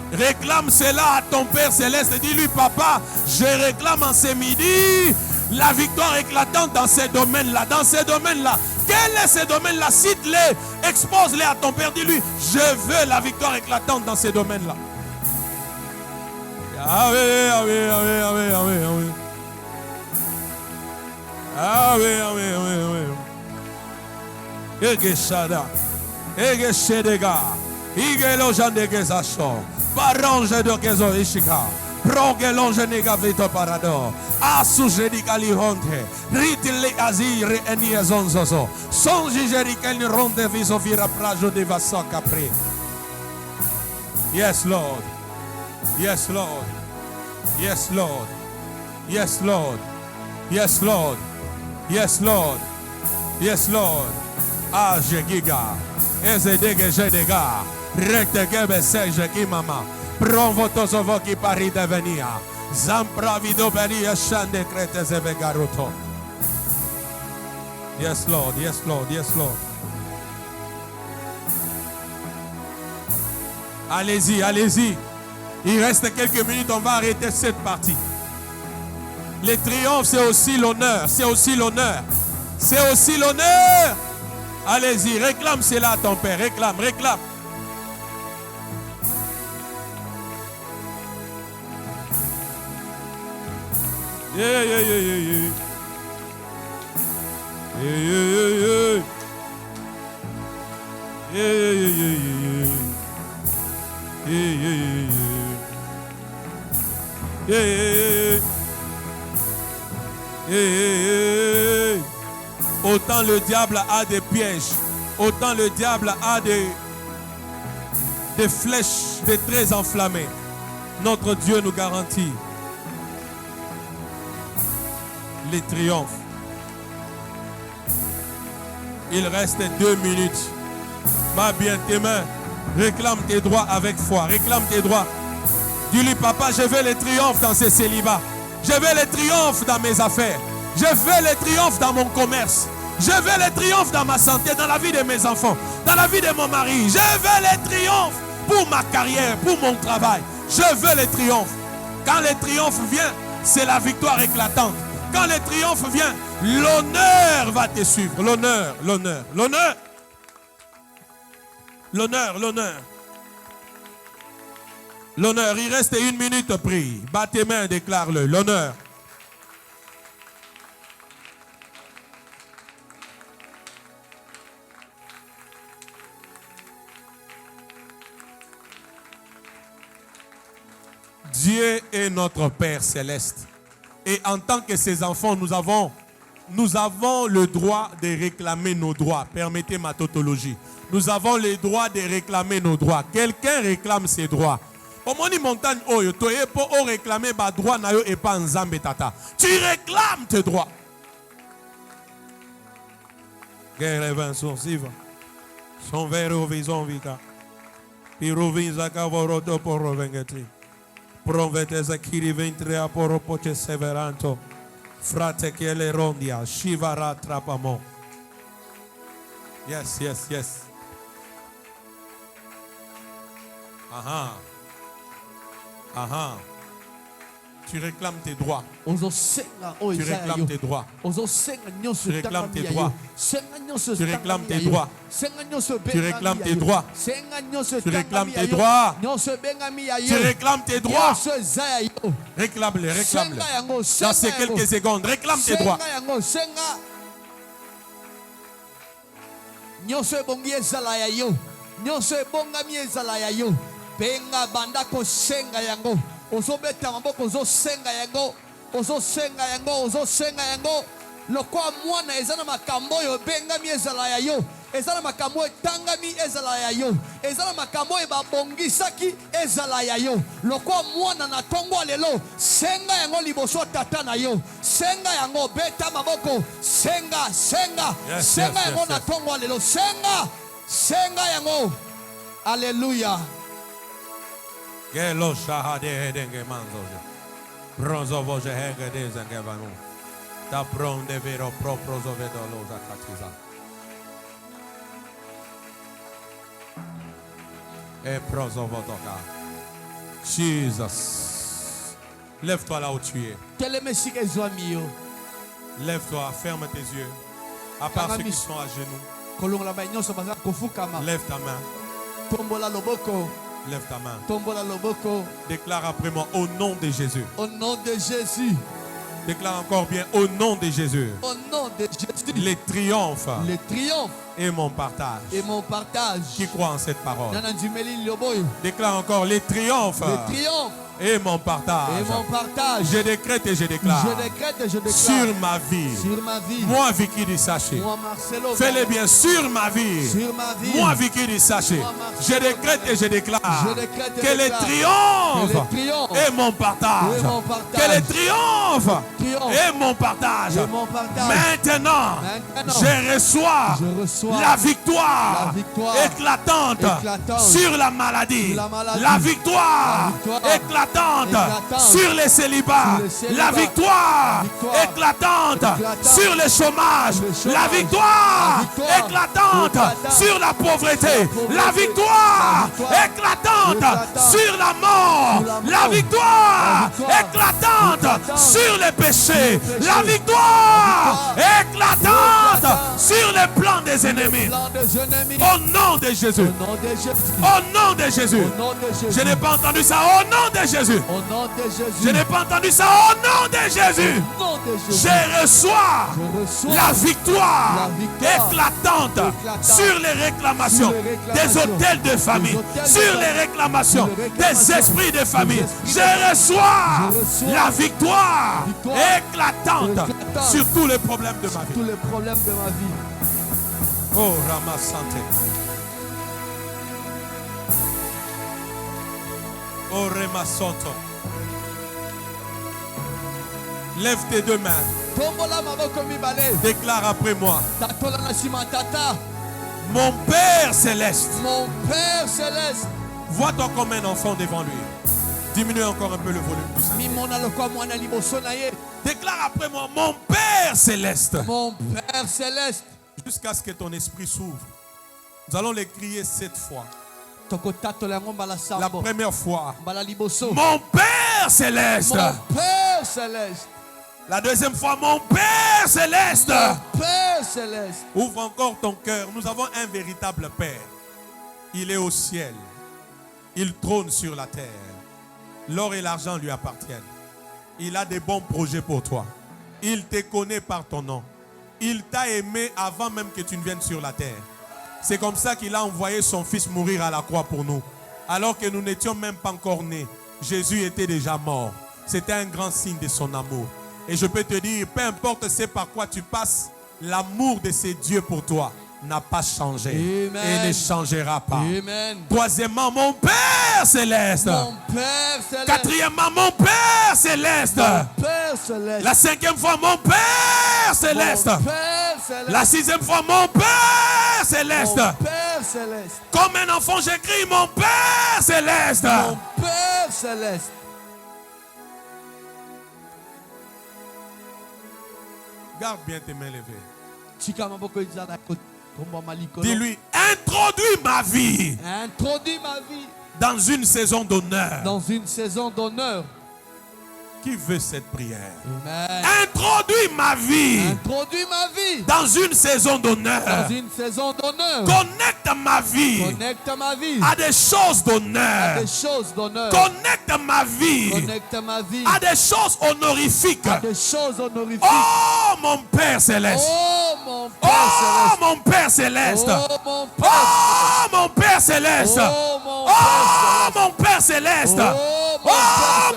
Réclame cela à ton Père Céleste. Dis-lui, papa, je réclame en ce midi la victoire éclatante dans ces domaines-là. Dans ces domaines-là. Quel est ce domaine-là? Cite-les, expose-les à ton Père. Dis-lui, je veux la victoire éclatante dans ces domaines-là. Yahweh, Yahweh, Yahweh, Yahweh, Yahweh, Yahweh. Yahweh, Yahweh, Yahweh, Yahweh. Ege Shada, Ege Shedega, Ige Lojandege Zacho. Barange de Gezo Ishika, Progelonge Negavito Parado, Asuje di Calihonte, Ritili Azire e Niazonzozo, Songi Jerikel Ronde Visovira Prajo de Vasso Capri. Yes, Lord. Yes, Lord. Yes, Lord. Yes, Lord. Yes, Lord. Yes, Lord. Yes, Lord. Ah, Jegiga. Ezedege Jedega. Recte gebe seje ki mama. Provotozovo ki pari devenia. Zampravido Beria Shande Krete Zebegaroto. Yes, Lord, yes, Lord, yes, Lord. Allez-y, allez-y. Il reste quelques minutes, on va arrêter cette partie. Les triomphes, c'est aussi l'honneur, c'est aussi l'honneur. C'est aussi l'honneur. Allez-y, réclame cela à ton père, réclame, réclame. Yeah, yeah, yeah, yeah, yeah. Yeah, yeah, yeah, yeah. Yeah, yeah, yeah, yeah, yeah. Yeah, yeah, yeah, yeah. Yeah, yeah, yeah. Yeah, yeah, yeah. Autant le diable a des pièges, autant le diable a des flèches, des traits enflammés. Notre Dieu nous garantit les triomphes. Il reste 2 minutes. Va bien tes mains. Réclame tes droits avec foi. Réclame tes droits. Dis-lui, papa, je veux les triomphes dans ces célibats. Je veux les triomphes dans mes affaires. Je veux les triomphes dans mon commerce. Je veux les triomphes dans ma santé, dans la vie de mes enfants, dans la vie de mon mari. Je veux les triomphes pour ma carrière, pour mon travail. Je veux les triomphes. Quand les triomphes viennent, c'est la victoire éclatante. Quand les triomphes viennent, l'honneur va te suivre. L'honneur, l'honneur, l'honneur. L'honneur, l'honneur. L'honneur, il reste 1 minute, prie. Bats tes mains, déclare-le. L'honneur. Dieu est notre Père céleste. Et en tant que ses enfants, nous avons le droit de réclamer nos droits. Permettez ma tautologie. Nous avons le droit de réclamer nos droits. Quelqu'un réclame ses droits. Omoni montagne oyo, toye po o réclamer ba droit na yo et pas nzambe tata. Tu réclames tes droits. Guerre Vincent Siva. Son verre au vison vika. Pirovinza cavoroto por rovengeti. Proveteza kiri ventre aporo poche severanto. Frate che le rondia. Shivara trapamo. Yes, yes, yes. Aha. Aha. Tu réclames tes droits. Tu réclames tes droits. Tu réclames tes droits. Tu réclames tes droits. Tu réclames tes droits. Tu réclames tes droits. Tu réclames tes droits. Réclame-les, réclame-les. Dans ces quelques secondes, réclame tes droits. Benga banda ko senga yango ozobeta maboko ozosenga yango ozosenga yango ozosenga yango lokwa mwana ezana makambo yo benga mi ezala ya yo ezana makambo etangami ezala ya yo ezana makambo ebabongisaki ezala ya yo lokwa mwana na tongo lelo senga yango liboso tata na yo senga yango beta maboko senga senga senga yango na tongo lelo senga senga yango. Alléluia. Gelo shahade denge manzo. Bronzo voje hege dezenge vanu. Ta pronde vero proprio zovedolo zakatiza. Et prozo votoka. Jesus. Lève-toi là où tu es. Lève-toi, ferme tes yeux. À part ceux qui sont à genoux. Lève ta main. Lève ta main. Déclare après moi au nom de Jésus. Au nom de Jésus. Déclare encore bien au nom de Jésus. Au nom de Jésus. Les triomphes. Les triomphes. Et mon partage. Et mon partage. Qui croit en cette parole. Déclare encore les triomphes. Les triomphes. Et mon partage. Et mon partage. Je décrète et je déclare. Je décrète et je déclare. Sur ma vie. Sur ma vie. Moi, Vicky Dissaché. Moi, Marcelo. Fais-le bien sur ma vie. Sur ma vie. Moi, Vicky Dissaché. Je décrète et je déclare. Je décrète et que les triomphes. Et mon partage. Et mon partage. Que les triomphes. Triomphe. Et mon partage. Et mon partage. Maintenant, je reçois reçois la victoire, la victoire éclatante, éclatante sur la maladie, sur la maladie, la victoire, la victoire éclatante, éclatante sur les célibats, sur les célibats, la victoire, victoire éclatante, éclatante sur le chômage, sur le chômage, la victoire, la victoire éclatante, éclatante sur la pauvreté, sur la victoire, éclatante, sur la mort, la victoire, éclatante, sur les péchés, la victoire, éclatante, sur les plans des ennemis. plan des ennemis. Au nom de Jésus. Au nom de Jésus. Au nom de Jésus. Au nom de Jésus. Je n'ai pas entendu ça. Au nom de Jésus. Au nom de Jésus. Je n'ai pas entendu ça. Au nom de Jésus. Au nom de Jésus. Je reçois Je reçois la victoire, la victoire éclatante éclatante sur les réclamations, sur les réclamations des hôtels de famille, des hôtels de sur famille, les réclamations, sur les réclamations, des esprits de famille. esprits Je de reçois Je reçois la victoire, victoire éclatante éclatante sur tous les problèmes de ma vie. tous les problèmes de ma vie. Oh, Rama Santé. Oh, Rema Santo. Lève tes deux mains. Tombola maboko mibale. Déclare après moi. Tatola na sima tata. Mon Père céleste. Mon Père céleste. Vois-toi comme un enfant devant lui. Diminue encore un peu le volume du sang. Mimona lokwa mwana liboso na ye. Déclare après moi, mon Père céleste. Mon Père céleste. Jusqu'à ce que ton esprit s'ouvre. Nous allons les crier 7 fois. Toko tatola yango mbala La sambo. première fois, Mbala liboso. mon Père céleste. Mon Père céleste. La deuxième fois, mon Père céleste. Mon Père céleste. Ouvre encore ton cœur. Nous avons un véritable Père. Il est au ciel. Il trône sur la terre. L'or et l'argent lui appartiennent. Il a des bons projets pour toi. Il te connaît par ton nom. Il t'a aimé avant même que tu ne viennes sur la terre. C'est comme ça qu'il a envoyé son fils mourir à la croix pour nous. Alors que nous n'étions même pas encore nés. Jésus était déjà mort. C'était un grand signe de son amour. Et je peux te dire, peu importe ce par quoi tu passes, l'amour de ces dieux pour toi n'a pas changé. Amen. Et ne changera pas. Amen. Troisièmement, mon Père céleste. Mon Père céleste. Quatrièmement, mon Père céleste. Mon Père céleste. La cinquième fois, mon Père céleste. Mon Père céleste. La sixième fois, mon Père céleste. Mon Père céleste. Comme un enfant, j'écris mon Père céleste. Mon Père céleste. Garde bien tes mains levées. Chika maboko izana komba maliko. Dis-lui, introduis ma vie Introduis ma vie dans une saison d'honneur. dans une saison d'honneur. Qui veut cette prière? Amen. Introduis ma vie Introduis ma vie dans une saison d'honneur. dans une saison d'honneur. Connecte ma vie Connecte ma vie à des choses à d'honneur. des choses d'honneur. Connecte ma vie Connecte ma vie à des choses honorifiques. à des choses honorifiques. Oh mon Père céleste. Oh mon Père Oh céleste. mon Père céleste. Oh mon Père. Oh mon Père céleste. Oh mon Oh Père. mon Père céleste. Oh Oh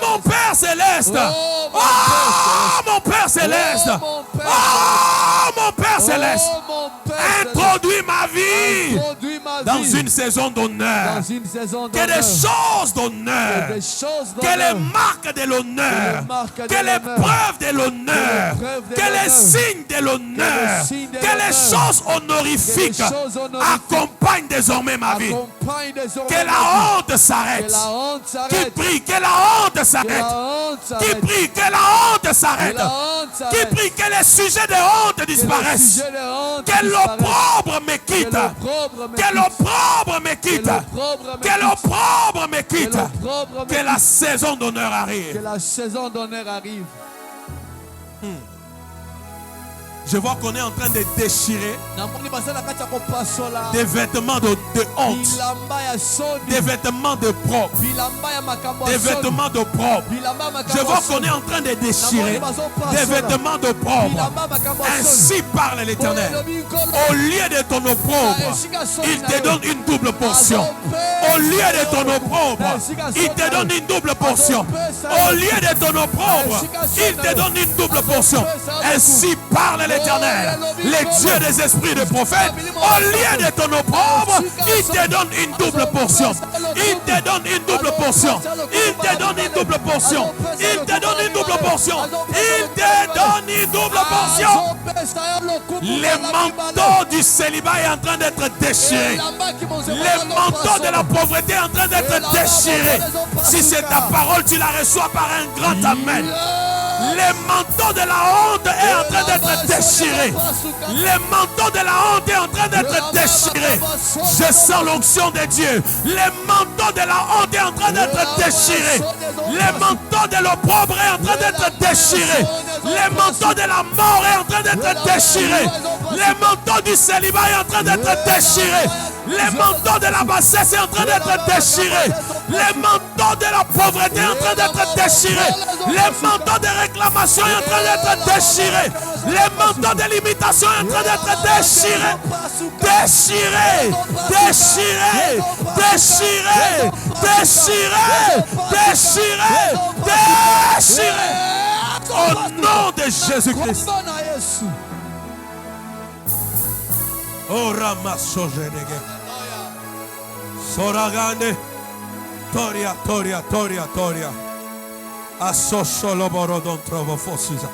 mon mon Père céleste. Oh Oh mon Père céleste. Oh mon Père. Oh mon Père céleste. Oh mon Père. Introduis ma vie Introduis ma dans vie une saison d'honneur. dans une saison Que des d'honneur. choses d'honneur. Que des choses Que les d'honneur. marques de l'honneur. Que les marques de Que les l'honneur. preuves de l'honneur. Que les preuves de Que les l'honneur. signes de l'honneur. Que les signes de Que les l'honneur. choses honorifiques Que les choses honorifiques accompagnent désormais ma vie. Accompagne désormais Que ma vie. la honte Que s'arrête. la honte Qui s'arrête. prie, que la honte Que s'arrête. la honte Qui s'arrête. prie, que la honte Que s'arrête. la honte Qui s'arrête. prie, que les sujets de honte Que le disparaissent. sujet de honte Que disparaisse. l'opprobre me Que quitte. l'opprobre me Que quitte. l'opprobre me Que quitte. l'opprobre me Que quitte. l'opprobre me Que quitte. l'opprobre me Que la quitte. saison d'honneur Que arrive. la saison d'honneur arrive. Je vois qu'on est en train de déchirer Namoni baza na kati ya kopasola. des vêtements de honte, Bilamba ya soni. des vêtements de propre, Bilamba ya makambo des ya soni. vêtements de propre. Bilamba ya makambo Je ya vois soni. qu'on est en train de déchirer Namoni des bazopasola. vêtements de propre. Bilamba ya makambo ya soni. Ainsi parle l'Éternel. Au lieu de ton opprobre, il te donne une double portion. Au lieu de ton opprobre, il te donne une double portion. Au lieu de ton opprobre, il te donne une double portion. Ainsi parle l'Éternel, les dieux des esprits de prophètes. Au lieu de ton opprobre, il te donne une double portion. Il te donne une double portion. Il te donne une double portion. Il te donne une double portion. Il te donne une double portion. Les manteaux du célibat est en train d'être déchirés. Les manteaux de la pauvreté est en train d'être déchirés. Si c'est ta parole, tu la reçois par un grand amen. Les manteaux de la honte est en train d'être déchirés. Les manteaux de la honte est en train d'être déchirés. Je sens l'onction de Dieu. Les manteaux de la honte est en train d'être déchirés. Les manteaux de l'opprobre est en train d'être déchirés. Les manteaux de la mort est en train d'être déchirés. Les manteaux du célibat est en train d'être déchirés. Les manteaux de la bassesse est en train d'être déchirés. Les manteaux de la pauvreté est en train d'être déchirés. Les manteaux de réclamation est en train d'être déchirés. Les manteaux de limitation est en train d'être déchirés. Déchirés, déchirés, déchirés, déchirés, déchirés, déchirés. Au nom de Jésus-Christ. Oh Ramasojege. Soragande. Toria, Toria, Toria, Toria. Asosolo borodon trovo fossiza.